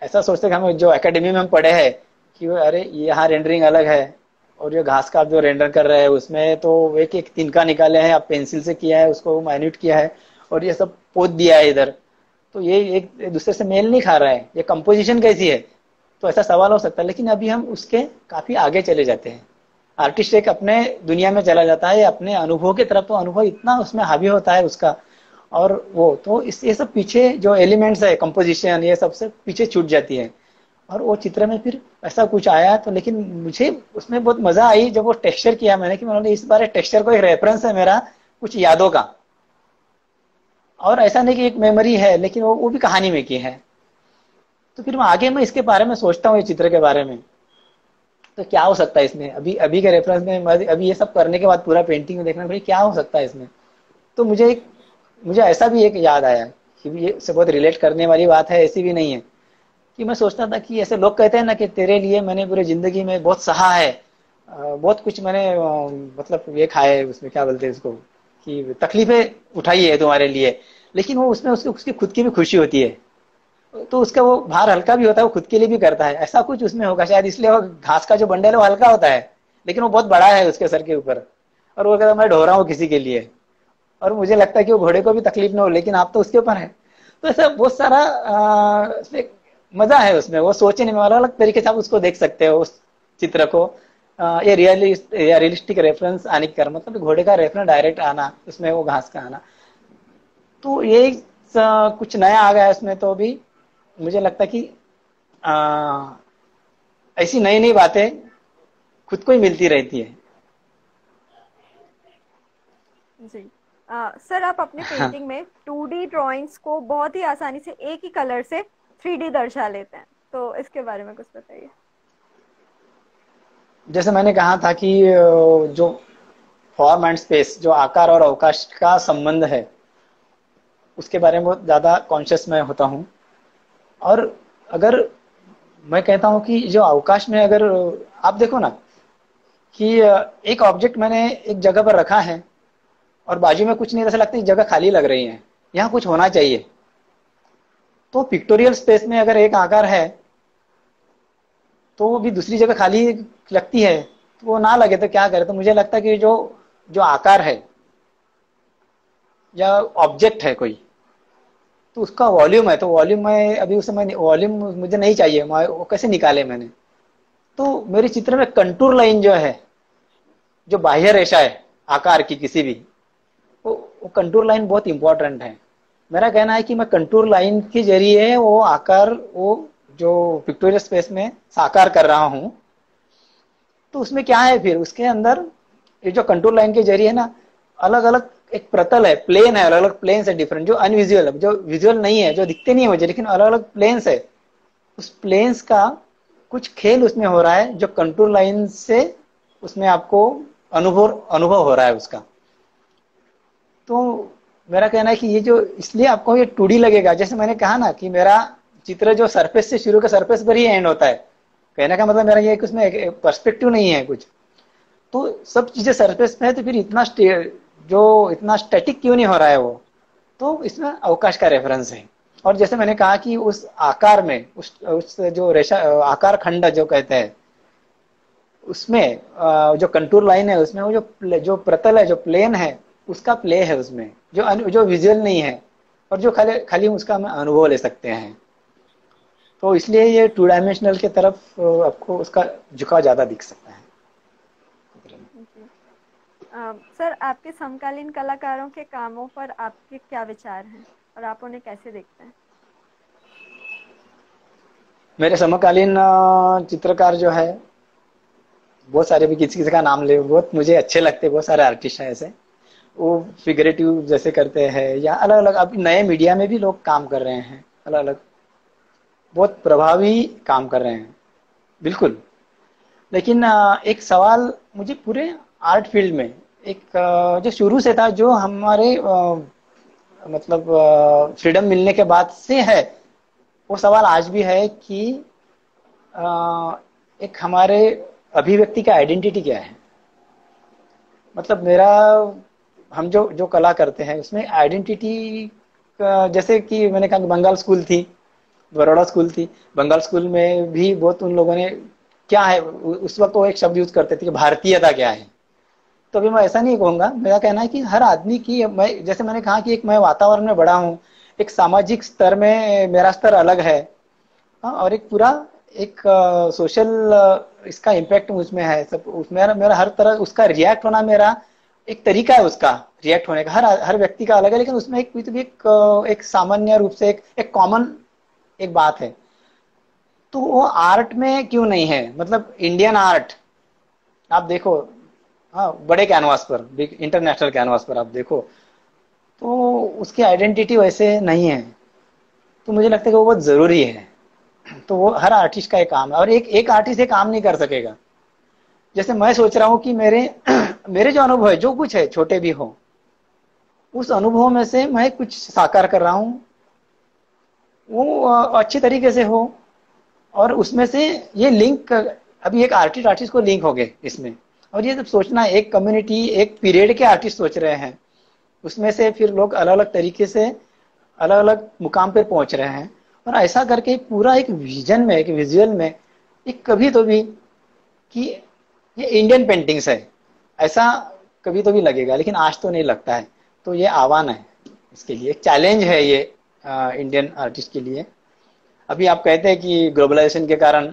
ऐसा सोचते कि हम जो एकेडमी में हम पढ़े हैं कि अरे यहाँ रेंडरिंग अलग है, और जो घास का आप जो रेंडर कर रहे हैं उसमें तो एक एक तिनका निकाले हैं, आप पेंसिल से किया है, उसको माइन्यूट किया है, और ये सब पोत दिया है इधर, तो ये एक दूसरे से मेल नहीं खा रहा है, ये कंपोजिशन कैसी है। तो ऐसा सवाल हो सकता है। लेकिन अभी हम उसके काफी आगे चले जाते हैं। आर्टिस्ट एक अपने दुनिया में चला जाता है, अपने अनुभव की तरफ, तो अनुभव इतना उसमें हावी होता है उसका, और वो तो इस ये सब पीछे जो एलिमेंट्स है कंपोजिशन, ये सबसे पीछे छूट जाती है। और वो चित्र में फिर ऐसा कुछ आया। तो लेकिन मुझे उसमें बहुत मजा आई जब वो टेक्सचर किया मैंने, कि मैंने इस बार टेक्सचर को एक रेफरेंस है मेरा कुछ यादों का, और ऐसा नहीं कि एक मेमोरी है, लेकिन वो भी कहानी में की है। तो फिर मैं आगे मैं इसके बारे में सोचता हूँ, ये चित्र के बारे में, तो क्या हो सकता है इसमें। अभी अभी के रेफरेंस में अभी ये सब करने के बाद पूरा पेंटिंग में देखना भाई क्या हो सकता है इसमें। तो मुझे ऐसा भी एक याद आया कि ये से बहुत रिलेट करने वाली बात है, ऐसी भी नहीं है, कि मैं सोचता था कि ऐसे लोग कहते हैं ना कि तेरे लिए मैंने पूरी जिंदगी में बहुत सहा है, बहुत कुछ मैंने मतलब ये खाए, उसमें क्या बोलते हैं इसको, कि तकलीफें उठाई है तुम्हारे लिए। लेकिन वो उसमें उसकी खुद की भी खुशी होती है, तो उसका वो भार हल्का भी होता है, वो खुद के लिए भी करता है। ऐसा कुछ उसमें होगा शायद, इसलिए वो घास का जो बंडल है वो हल्का होता है, लेकिन वो बहुत बड़ा है उसके सर के ऊपर, और वो कहता मैं ढो रहा हूँ किसी के लिए, और मुझे लगता है कि वो घोड़े को भी तकलीफ ना हो, लेकिन आप तो उसके ऊपर है। तो ऐसा बहुत सारा उसमें मजा है उसमें, वो सोचने में अलग अलग तरीके से आप उसको देख सकते हो उस चित्र को। ये रियलिस्टिक रेफरेंस आने का मतलब घोड़े का रेफरेंस डायरेक्ट आना उसमें, वो घास का आना, तो ये कुछ नया आ गया है इसमें। तो अभी मुझे लगता है कि ऐसी नई नई बातें खुद को ही मिलती रहती है। जी। सर, आप अपने हाँ। पेंटिंग में 2D ड्राइंग्स को बहुत ही आसानी से एक ही कलर से 3D दर्शा लेते हैं, तो इसके बारे में कुछ बताइए। जैसे मैंने कहा था कि जो फॉर्म एंड स्पेस, जो आकार और अवकाश का संबंध है, उसके बारे में बहुत ज्यादा कॉन्शियस मैं होता हूँ। और अगर मैं कहता हूँ कि जो अवकाश में अगर आप देखो ना कि एक ऑब्जेक्ट मैंने एक जगह पर रखा है, और बाजू में कुछ नहीं, ऐसा लगता है जगह खाली लग रही है, यहाँ कुछ होना चाहिए। तो पिक्टोरियल स्पेस में अगर एक आकार है तो वो भी दूसरी जगह खाली लगती है, तो वो ना लगे तो क्या करे। तो मुझे लगता है कि जो जो आकार है या ऑब्जेक्ट है कोई, तो उसका वॉल्यूम है, तो वॉल्यूम में अभी उसे मैं वॉल्यूम मुझे नहीं चाहिए, मैं वो कैसे निकाले मैंने। तो मेरे चित्र में कंटूर लाइन जो है, जो बाह्य रेखा है आकार की किसी भी, वो कंटूर लाइन बहुत इंपॉर्टेंट है। मेरा कहना है कि मैं कंटूर लाइन के जरिए वो आकार, वो जो पिक्टोरियल स्पेस में साकार कर रहा हूं, तो उसमें क्या है फिर उसके अंदर, ये जो कंटूर लाइन के जरिए ना, अलग अलग एक प्रतल है, प्लेन है, अलग अलग प्लेन्स है डिफरेंट, जो अनविजुअल है, जो विजुअल नहीं है, जो दिखते नहीं है मुझे, लेकिन अलग अलग प्लेन्स है। उस प्लेन्स का कुछ खेल उसमें हो रहा है, जो कंटूर लाइन से उसमें आपको अनुभव अनुभव हो रहा है उसका। तो मेरा कहना है कि ये जो, इसलिए आपको ये 2D लगेगा। जैसे मैंने कहा ना कि मेरा चित्र जो सरफेस से शुरू का सरफेस पर ही एंड होता है, कहने का मतलब मेरा ये उसमें पर्सपेक्टिव नहीं है कुछ। तो सब चीजें सरफेस पे है, तो फिर इतना जो इतना स्टैटिक क्यों नहीं हो रहा है वो, तो इसमें अवकाश का रेफरेंस है। और जैसे मैंने कहा कि उस आकार में, उस जो रेशा आकार खंड जो कहते हैं, उसमें जो कंटूर लाइन है उसमें वो जो प्रतल है, जो प्लेन है, उसका प्ले है उसमें, जो विजुअल नहीं है, और जो खाली खाली उसका हम अनुभव ले सकते हैं। तो इसलिए ये 2 डायमेंशनल के तरफ आपको उसका झुकाव ज्यादा दिख सकता है। जी। सर, आपके समकालीन कलाकारों के कामों पर आपके क्या विचार हैं और आप उन्हें कैसे देखते हैं? मेरे समकालीन चित्रकार जो है, बहुत सारे, भी किसी किसी का नाम ले, बहुत मुझे अच्छे लगते हैं। बहुत सारे आर्टिस्ट हैं ऐसे, वो फिगरेटिव जैसे करते हैं, या अलग अलग अभी नए मीडिया में भी लोग काम कर रहे हैं, अलग अलग बहुत प्रभावी काम कर रहे हैं, बिल्कुल। लेकिन एक सवाल मुझे पूरे आर्ट फील्ड में, एक जो शुरू से था, जो हमारे मतलब फ्रीडम मिलने के बाद से है, वो सवाल आज भी है कि एक हमारे अभिव्यक्ति का आइडेंटिटी क्या है। मतलब मेरा, हम जो जो कला करते हैं उसमें आइडेंटिटी, जैसे कि मैंने कहा कि बंगाल स्कूल थी, बड़ौदा स्कूल थी, बंगाल स्कूल में भी बहुत उन लोगों ने, क्या है उस वक्त वो एक शब्द यूज करते थे कि भारतीयता क्या है। तो अभी मैं ऐसा नहीं कहूंगा, मेरा कहना है कि हर आदमी की, मैं जैसे मैंने कहा कि एक मैं वातावरण में बड़ा हूँ, एक सामाजिक स्तर में मेरा स्तर अलग है, और एक पूरा एक सोशल इसका इम्पैक्ट मुझमें है, सब उसमें मेरा हर तरह उसका रिएक्ट होना, मेरा एक तरीका है उसका रिएक्ट होने का, हर व्यक्ति का अलग है, लेकिन उसमें एक सामान्य रूप से एक कॉमन एक बात है। तो वो आर्ट में क्यों नहीं है? मतलब इंडियन आर्ट आप देखो, हाँ, बड़े कैनवास पर, बिग इंटरनेशनल कैनवास पर आप देखो, तो उसकी आइडेंटिटी वैसे नहीं है। तो मुझे लगता है कि वो बहुत जरूरी है। तो वो हर आर्टिस्ट का एक काम है, और एक आर्टिस्ट एक काम नहीं कर सकेगा। जैसे मैं सोच रहा हूँ कि मेरे मेरे जो अनुभव है, जो कुछ है, छोटे भी हो, उस अनुभव में से मैं कुछ साकार कर रहा हूँ, वो अच्छे तरीके से हो, और उसमें से ये लिंक, अभी एक आर्टिस्ट को लिंक हो गए इसमें। और ये सब सोचना, एक कम्युनिटी, एक पीरियड के आर्टिस्ट सोच रहे हैं, उसमें से फिर लोग अलग अलग तरीके से अलग अलग मुकाम पे पहुंच रहे हैं, और ऐसा करके पूरा एक विजन में, एक विजुअल में, एक कभी तो भी कि ये इंडियन पेंटिंग्स है, ऐसा कभी तो भी लगेगा, लेकिन आज तो नहीं लगता है। तो ये आह्वान है, इसके लिए एक चैलेंज है ये इंडियन आर्टिस्ट के लिए। अभी आप कहते हैं कि ग्लोबलाइजेशन के कारण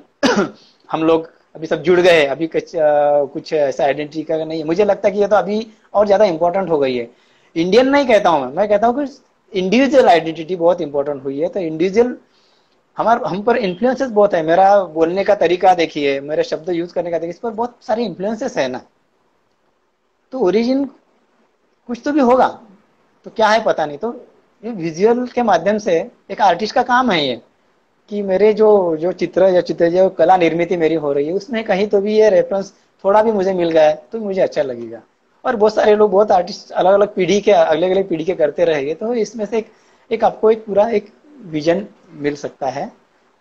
हम लोग अभी सब जुड़ गए, अभी कुछ ऐसा आइडेंटिटी का नहीं है। मुझे लगता है कि ये तो अभी और ज्यादा इंपॉर्टेंट हो गई है। इंडियन नहीं कहता हूं मैं कहता हूं कि इंडिविजुअल आइडेंटिटी बहुत इंपॉर्टेंट हुई है। तो इंडिविजुअल हम पर इन्फ्लुएंसेस बहुत है। मेरा बोलने का तरीका देखिए, मेरे शब्द यूज करने का देखिए, इस पर बहुत सारे इन्फ्लुएंसेस है ना। तो ओरिजिन कुछ तो भी होगा, तो क्या है पता नहीं। तो ये विजुअल के माध्यम से एक आर्टिस्ट का काम है ये, कि मेरे जो जो चित्र जो कला निर्मिति मेरी हो रही है, उसमें कहीं तो भी ये रेफरेंस थोड़ा भी मुझे मिल गया है तो मुझे अच्छा लगेगा। और बहुत सारे लोग, बहुत आर्टिस्ट अलग अलग पीढ़ी के, अलग अलग पीढ़ी के करते रहेंगे, तो इसमें से एक आपको एक पूरा एक विजन मिल सकता है।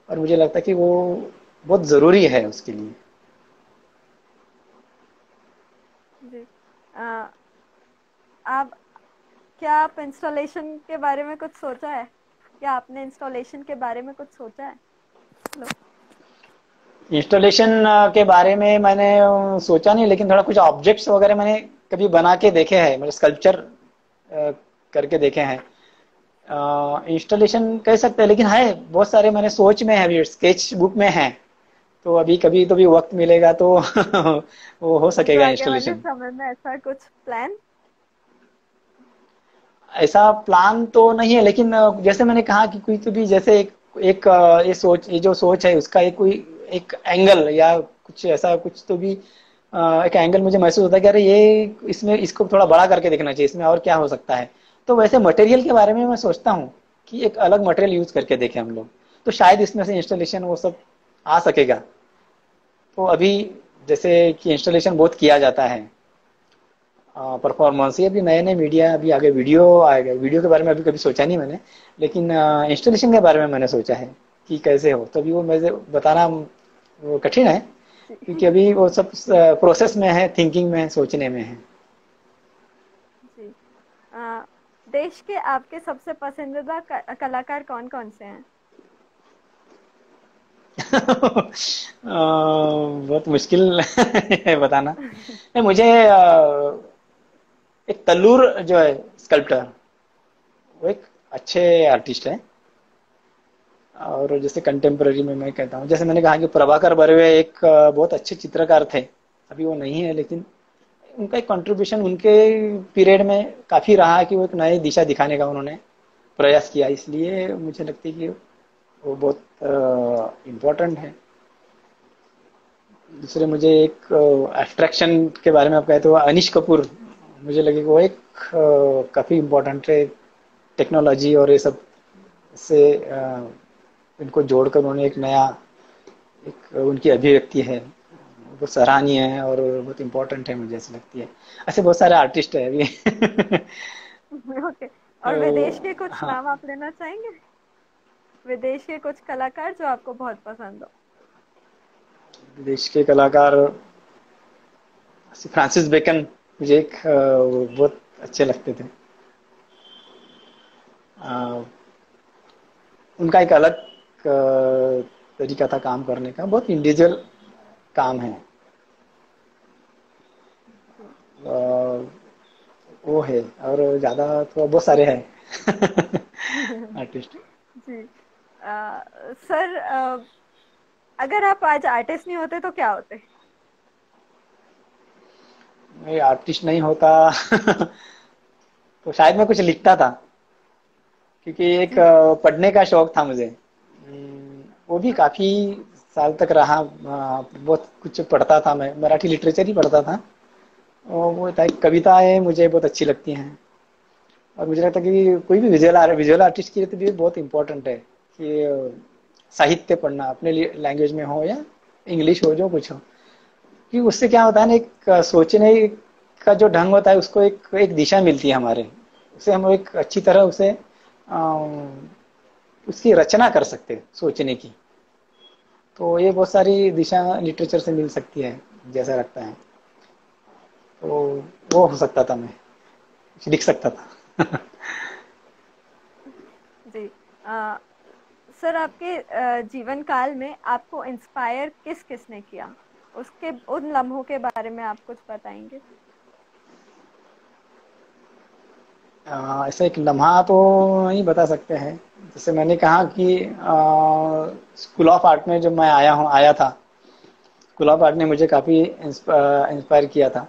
और मुझे लगता है कि वो बहुत जरूरी है उसके लिए। जी। आप क्या आप इंस्टॉलेशन के बारे में कुछ सोचा है? क्या आपने इंस्टॉलेशन के बारे में कुछ सोचा है? हेलो। इंस्टॉलेशन के बारे में मैंने सोचा नहीं, लेकिन थोड़ा कुछ ऑब्जेक्ट्स वगैरह मैंने कभी बना के देखे हैं, मतलब स्कल्पचर करके देखे हैं। इंस्टॉलेशन कह सकते हैं, लेकिन है बहुत सारे मैंने सोच में है, अभी स्केच बुक में है। तो अभी कभी तो भी वक्त मिलेगा तो वो हो तो सकेगा आगे वाले इंस्टॉलेशन। समय में ऐसा कुछ प्लान? ऐसा प्लान तो नहीं है, लेकिन जैसे मैंने कहा कि कोई तो भी, जैसे ये जो सोच है उसका एक कोई एक एंगल या कुछ ऐसा कुछ तो भी एक एंगल मुझे महसूस होता है कि अरे ये इसमें इसको थोड़ा बड़ा करके देखना चाहिए, इसमें और क्या हो सकता है। तो वैसे मटेरियल के बारे में मैं सोचता हूँ कि एक अलग मटेरियल यूज करके देखें हम लोग, तो शायद इसमें से इंस्टॉलेशन वो सब आ सकेगा। तो अभी जैसे कि इंस्टॉलेशन बहुत किया जाता है, परफॉर्मेंस, ये अभी नए नए मीडिया अभी आगे वीडियो आएगा, वीडियो के बारे में अभी कभी सोचा नहीं मैंने, लेकिन इंस्टॉलेशन के बारे में मैंने सोचा है कि कैसे हो, तभी वो मुझे बताना वो कठिन है, क्योंकि जी। अभी वो सब प्रोसेस में है, थिंकिंग में है, सोचने में है। जी। अ, देश के आपके सबसे पसंदीदा कलाकार कौन कौन से हैं? बहुत मुश्किल है बताना। नहीं, मुझे एक तल्लूर जो है स्कल्प्टर, वो एक अच्छे आर्टिस्ट है। और जैसे कंटेम्प्ररी में मैं कहता हूँ, जैसे मैंने कहा कि प्रभाकर बर्वे एक बहुत अच्छे चित्रकार थे, अभी वो नहीं है, लेकिन उनका एक कंट्रीब्यूशन उनके पीरियड में काफी रहा कि वो एक नई दिशा दिखाने का उन्होंने प्रयास किया, इसलिए मुझे लगती है कि वो बहुत इम्पोर्टेंट है। दूसरे मुझे एक एब्स्ट्रैक्शन के बारे में आप कहे तो अनिश कपूर, मुझे लगे कि वो एक काफी इम्पोर्टेंट है, टेक्नोलॉजी और ये सब से इनको जोड़कर उन्होंने एक नया, एक उनकी अभिव्यक्ति है वो सराहनीय है और बहुत इम्पोर्टेंट है, मुझे ऐसी लगती है। ऐसे बहुत सारे आर्टिस्ट है अभी। ओके। और विदेश तो के कुछ हाँ, नाम आप लेना चाहेंगे? विदेश के कुछ कलाकार जो आपको बहुत पसंद हो? देश के कलाकार फ्रांसिस बेकन, मुझे एक वो बहुत अच्छे लगते थे। अ, उनका एक अलग तरीका था काम करने का, बहुत इंडिविजुअल काम है। जी। अ, वो है, और ज्यादा तो बहुत सारे हैं आर्टिस्ट। जी। सर, अगर आप आज आर्टिस्ट नहीं होते तो क्या होते? मैं आर्टिस्ट नहीं होता तो शायद मैं कुछ लिखता था, क्योंकि एक जी। पढ़ने का शौक था मुझे। वो भी काफी साल तक रहा, बहुत कुछ पढ़ता था, मैं मराठी लिटरेचर ही पढ़ता था। और वो था, कविताएं मुझे बहुत अच्छी लगती हैं। और मुझे लगता है कि कोई भी विजुअल आर्टिस्ट के लिए तो भी बहुत इंपॉर्टेंट है कि साहित्य पढ़ना, अपने लैंग्वेज में हो या इंग्लिश हो, जो कुछ हो, कि उससे क्या होता है ना, एक सोचने का जो ढंग होता है उसको एक दिशा मिलती है हमारे, उसे हम एक अच्छी तरह उसे उसकी रचना कर सकते हैं सोचने की। तो ये बहुत सारी दिशा लिटरेचर से मिल सकती है, जैसा लगता है। तो वो हो सकता था, मैं लिख सकता था। जी। अ, सर, आपके जीवन काल में आपको इंस्पायर किस किस ने किया? उसके उन लम्हों के बारे में आप कुछ बताएंगे? ऐसा एक लम्हा तो नहीं बता सकते हैं। जैसे मैंने कहा कि स्कूल ऑफ आर्ट में जब मैं आया था, स्कूल ऑफ आर्ट ने मुझे काफ़ी इंस्पायर किया था।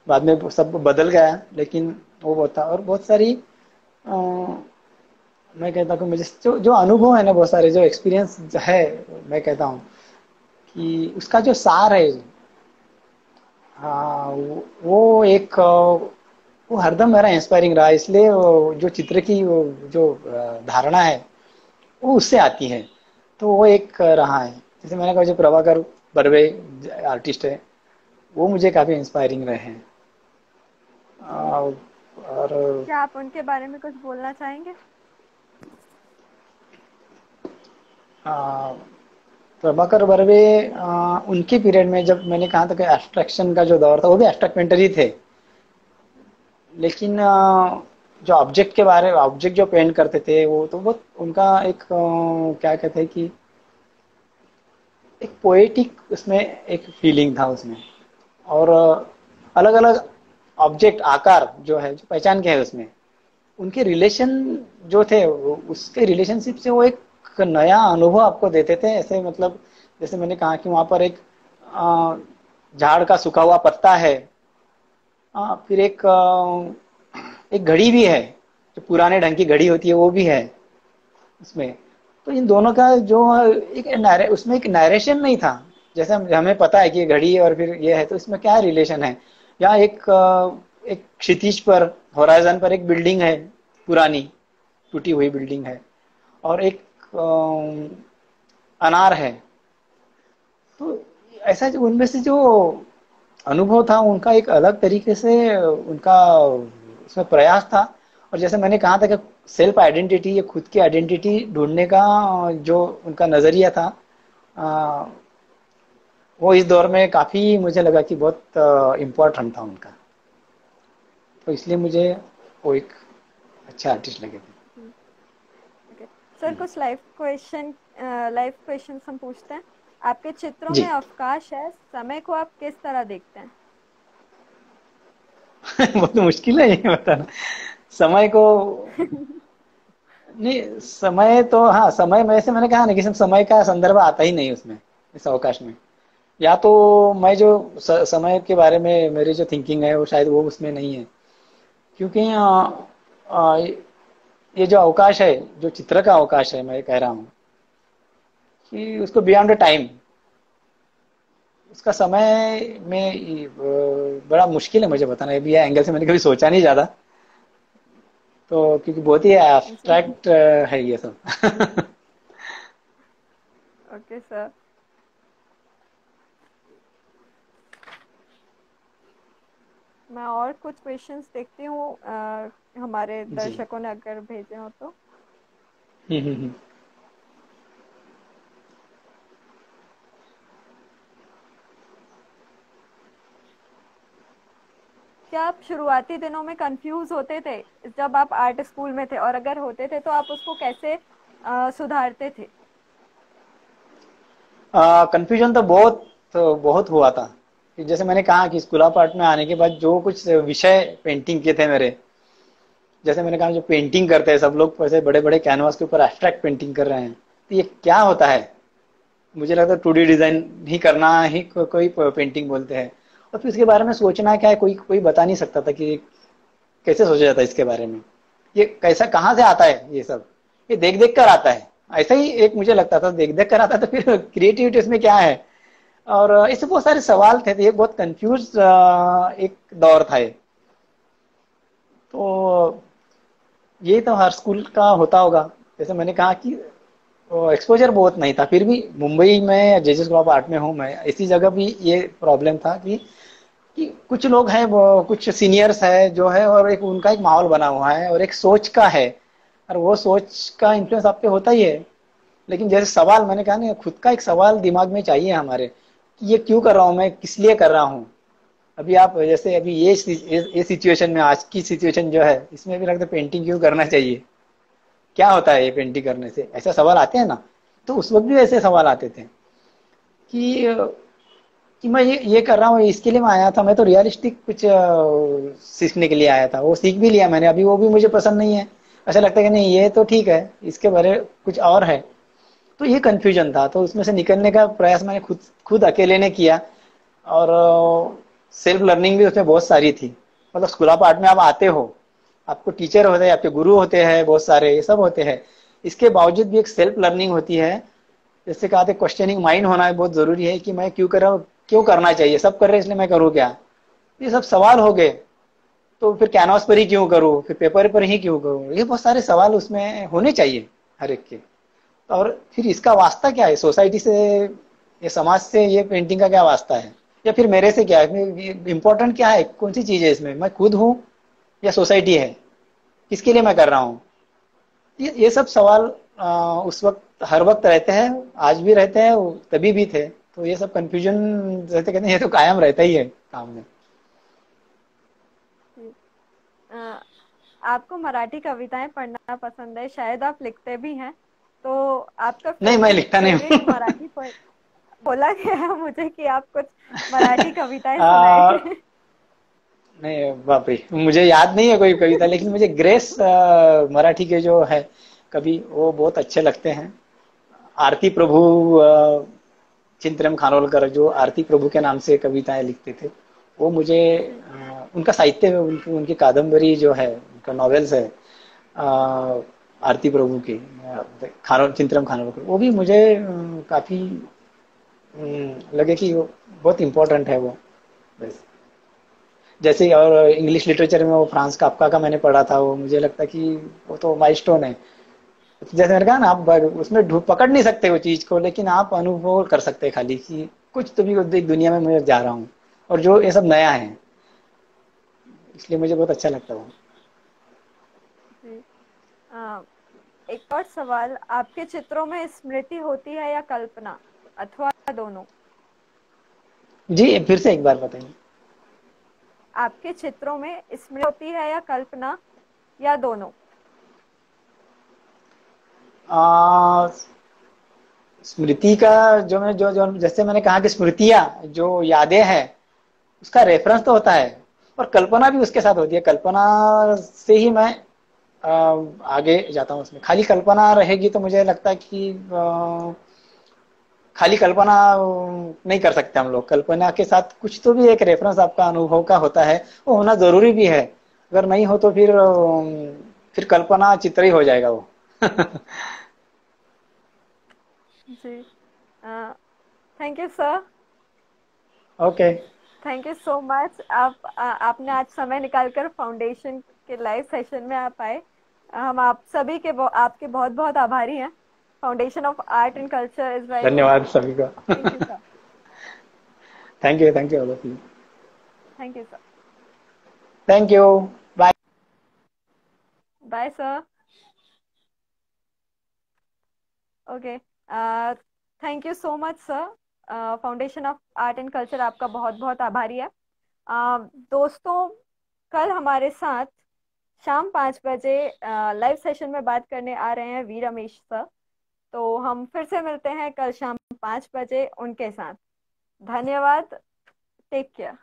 बाद में सब बदल गया, लेकिन वो बहुत था। और बहुत सारी अ, मैं कहता हूँ कि मुझे जो जो अनुभव है ना, बहुत सारे जो एक्सपीरियंस है, मैं कहता हूँ कि उसका जो सार है, हाँ, वो एक वो हरदम मेरा इंस्पायरिंग रहा, इसलिए जो चित्र की वो जो धारणा है वो उससे आती है। तो वो एक रहा है। जैसे मैंने कहा, जो प्रभाकर बर्वे आर्टिस्ट है, वो मुझे काफी इंस्पायरिंग रहे हैं। और क्या आप उनके बारे में कुछ बोलना चाहेंगे? आ, प्रभाकर बर्वे, उनके पीरियड में जब मैंने कहा था कि एब्स्ट्रैक्शन का जो दौर था, वो भी एब्स्ट्रैक्ट पेंटर ही थे, लेकिन जो ऑब्जेक्ट जो पेंट करते थे, वो तो बहुत उनका एक क्या कहते हैं कि एक पोएटिक उसमें एक फीलिंग था उसमें। और अलग अलग ऑब्जेक्ट आकार जो है, जो पहचान के है उसमें, उनके रिलेशन जो थे, उसके रिलेशनशिप से वो एक नया अनुभव आपको देते थे। ऐसे मतलब, जैसे मैंने कहा कि वहां पर एक अ, झाड़ का सूखा हुआ पत्ता है, फिर एक घड़ी भी है, जो पुराने ढंग की घड़ी होती है वो भी है उसमें। तो इन दोनों का जो उसमें एक नरेशन नहीं था, जैसे हमें पता है कि ये घड़ी है और फिर ये है, तो इसमें क्या रिलेशन है। यहाँ एक क्षितिज पर, होराइजन पर एक बिल्डिंग है, पुरानी टूटी हुई बिल्डिंग है, और एक अनार है। तो ऐसा उनमें से जो अनुभव था, उनका एक अलग तरीके से उनका उसमें प्रयास था। और जैसे मैंने कहा था कि सेल्फ आइडेंटिटी, ये खुद की आइडेंटिटी ढूंढने का जो उनका नजरिया था, अ, वो इस दौर में काफी मुझे लगा कि बहुत इम्पोर्टेंट था उनका। तो इसलिए मुझे वो एक अच्छे आर्टिस्ट लगे थे। ओके सर, कुछ लाइफ क्वेश्चन हम पूछते हैं। आपके चित्रों में जी। अवकाश है, समय को आप किस तरह देखते हैं? बहुत मुश्किल है ये बताना समय को। नहीं, समय तो हाँ, समय में से मैंने कहा ना कि समय का संदर्भ आता ही नहीं उसमें, इस अवकाश में। या तो मैं जो समय के बारे में मेरी जो थिंकिंग है वो शायद वो उसमें नहीं है। क्योंकि अ, ये जो अवकाश है, जो चित्र का अवकाश है, मैं कह रहा हूँ कि उसको बियॉन्ड द टाइम, उसका समय में बड़ा मुश्किल है मुझे बताना। अभी यह एंगल से मैंने कभी सोचा नहीं ज्यादा, तो क्योंकि बहुत ही जी। एब्स्ट्रैक्ट है ये सब। ओके सर, मैं और कुछ क्वेश्चंस देखती हूँ, हमारे जी। दर्शकों ने अगर भेजे हो तो। हम्म। क्या आप शुरुआती दिनों में कंफ्यूज होते थे जब आप आर्ट स्कूल में थे, और अगर होते थे तो आप उसको कैसे सुधारते थे? कंफ्यूजन तो बहुत हुआ था। कि जैसे मैंने कहा कि स्कूल ऑफ आर्ट में आने के बाद जो कुछ विषय पेंटिंग के थे मेरे, जैसे मैंने कहा जो पेंटिंग करते हैं सब लोग, वैसे बड़े बड़े कैनवास के ऊपर एब्स्ट्रैक्ट पेंटिंग कर रहे हैं, तो ये क्या होता है? मुझे लगता है 2D डिजाइन ही करना ही कोई पेंटिंग बोलते हैं। और फिर इसके बारे में सोचना क्या है, कोई कोई बता नहीं सकता था कि कैसे सोचा जाता है इसके बारे में, ये कैसा कहाँ से आता है ये सब। ये देख देख कर आता है, ऐसा ही एक मुझे लगता था, देख देख कर आता है, तो फिर क्रिएटिविटी इसमें क्या है? और इससे बहुत सारे सवाल थे, तो ये बहुत कंफ्यूज एक दौर था ये। तो ये तो हर स्कूल का होता होगा। जैसे मैंने कहा कि एक्सपोजर बहुत नहीं था, फिर भी मुंबई में जेजे स्कूल ऑफ आर्ट में हूँ मैं, इसी जगह भी ये प्रॉब्लम था कि कुछ लोग हैं, वो कुछ सीनियर्स है जो है, और एक उनका एक माहौल बना हुआ है और एक सोच का है, और वो सोच का इन्फ्लुएंस आप पे होता ही है। लेकिन जैसे सवाल मैंने कहा ना, खुद का एक सवाल दिमाग में चाहिए हमारे, कि ये क्यों कर रहा हूँ, मैं किस लिए कर रहा हूँ। अभी आप जैसे अभी ये सिचुएशन में, आज की सिचुएशन जो है, इसमें भी लगता है पेंटिंग क्यों करना चाहिए, क्या होता है ये पेंटिंग करने से, ऐसा सवाल आते हैं ना। तो उस वक्त भी ऐसे सवाल आते थे कि मैं ये कर रहा हूँ, इसके लिए मैं आया था, मैं तो रियलिस्टिक कुछ सीखने के लिए आया था, वो सीख भी लिया मैंने, अभी वो भी मुझे पसंद नहीं है। ऐसा लगता है कि नहीं ये तो ठीक है, इसके बारे कुछ और है। तो ये कंफ्यूजन था, तो उसमें से निकलने का प्रयास मैंने खुद खुद अकेले ने किया। और सेल्फ लर्निंग भी उसमें बहुत सारी थी। मतलब स्कूल ऑफ आर्ट में आप आते हो, आपको टीचर होते हैं, आपके गुरु होते हैं, बहुत सारे ये सब होते हैं, इसके बावजूद भी एक सेल्फ लर्निंग होती है। जैसे कहा था, क्वेश्चनिंग माइंड होना बहुत जरूरी है, कि मैं क्यों कर रहा हूँ, क्यों करना चाहिए, सब कर रहे हैं इसलिए मैं करूँ क्या। ये सब सवाल हो गए। तो फिर कैनवास पर ही क्यों करूँ, फिर पेपर पर ही क्यों करूँ, ये बहुत सारे सवाल उसमें होने चाहिए हर एक के। और फिर इसका वास्ता क्या है सोसाइटी से, ये समाज से, ये पेंटिंग का क्या वास्ता है, या फिर मेरे से क्या है, इम्पोर्टेंट क्या है, कौन सी चीज है इसमें, मैं खुद हूँ या सोसाइटी है, किसके लिए मैं कर रहा हूँ। ये सब सवाल उस वक्त हर वक्त रहते हैं, आज भी रहते हैं, तभी भी थे। तो ये सब कंफ्यूजन रहते, कहते हैं, ये तो कायम रहता ही है काम में। अ, आपको मराठी कविताएं पढ़ना पसंद है, शायद आप लिखते भी हैं, तो आपका नहीं, मैं फेवरेट लिखता नहीं फेवरेट हूँ। मराठी पोएट। बोला गया है मुझे कि आप कुछ मराठी कविताएं सुनाए। आ, नहीं बाप रे, मुझे याद नहीं है कोई कविता, लेकिन मुझे ग्रेस मराठी के जो है कवि, वो बहुत अच्छे लगते हैं। आरती प्रभु, अ, चिंतनम खानोलकर जो आरती प्रभु के नाम से कविताएं लिखते थे, वो मुझे जी। उनका साहित्य, उनकी कादम्बरी जो है, उनका नॉवेल्स है, आरती प्रभु की, खानो चिंतनम खानोलकर, वो भी मुझे काफी लगे कि वो बहुत इम्पोर्टेंट है वो। बस जैसे, और इंग्लिश लिटरेचर में वो फ्रांस काफका का मैंने पढ़ा था, वो मुझे लगता कि वो तो माइलस्टोन है। जैसे मैंने कहा ना, आप उसमें पकड़ नहीं सकते वो चीज को, लेकिन आप अनुभव कर सकते हैं खाली, कि कुछ तो भी एक दुनिया में मैं जा रहा हूँ। और जो ये सब नया है, इसलिए मुझे बहुत अच्छा लगता है। जी। अ, एक और सवाल, आपके चित्रों में स्मृति होती है या कल्पना, अथवा दोनों? जी फिर से एक बार बताइए। आपके चित्रों में स्मृति होती है या कल्पना, या दोनों? आ, स्मृति का जो मैं जो जैसे मैंने कहा कि स्मृतियां जो यादें हैं उसका रेफरेंस तो होता है, और कल्पना भी उसके साथ होती है। कल्पना से ही मैं आगे जाता हूँ। उसमें खाली कल्पना रहेगी तो मुझे लगता है कि खाली कल्पना नहीं कर सकते हम लोग। कल्पना के साथ कुछ तो भी एक रेफरेंस आपका अनुभव का होता है, वो होना जरूरी भी है। अगर नहीं हो तो फिर कल्पना चित्र ही हो जाएगा वो। जी। Thank you sir. Okay. Thank you so much. आपने आज समय निकालकर फाउंडेशन के लाइव सेशन में आप आए। हम आप सभी के आपके बहुत बहुत आभारी हैं। Foundation of art and culture is very good. धन्यवाद सभी का। Thank you sir. Thank you all of you. Thank you sir. Thank you. Bye. Bye sir. Okay. Thank you so much sir. Foundation of art and culture आपका बहुत बहुत आभारी है। दोस्तों, कल हमारे साथ शाम 5 बजे लाइव सेशन में बात करने आ रहे हैं वी रमेश सर। तो हम फिर से मिलते हैं कल शाम 5 बजे उनके साथ। धन्यवाद। Take care.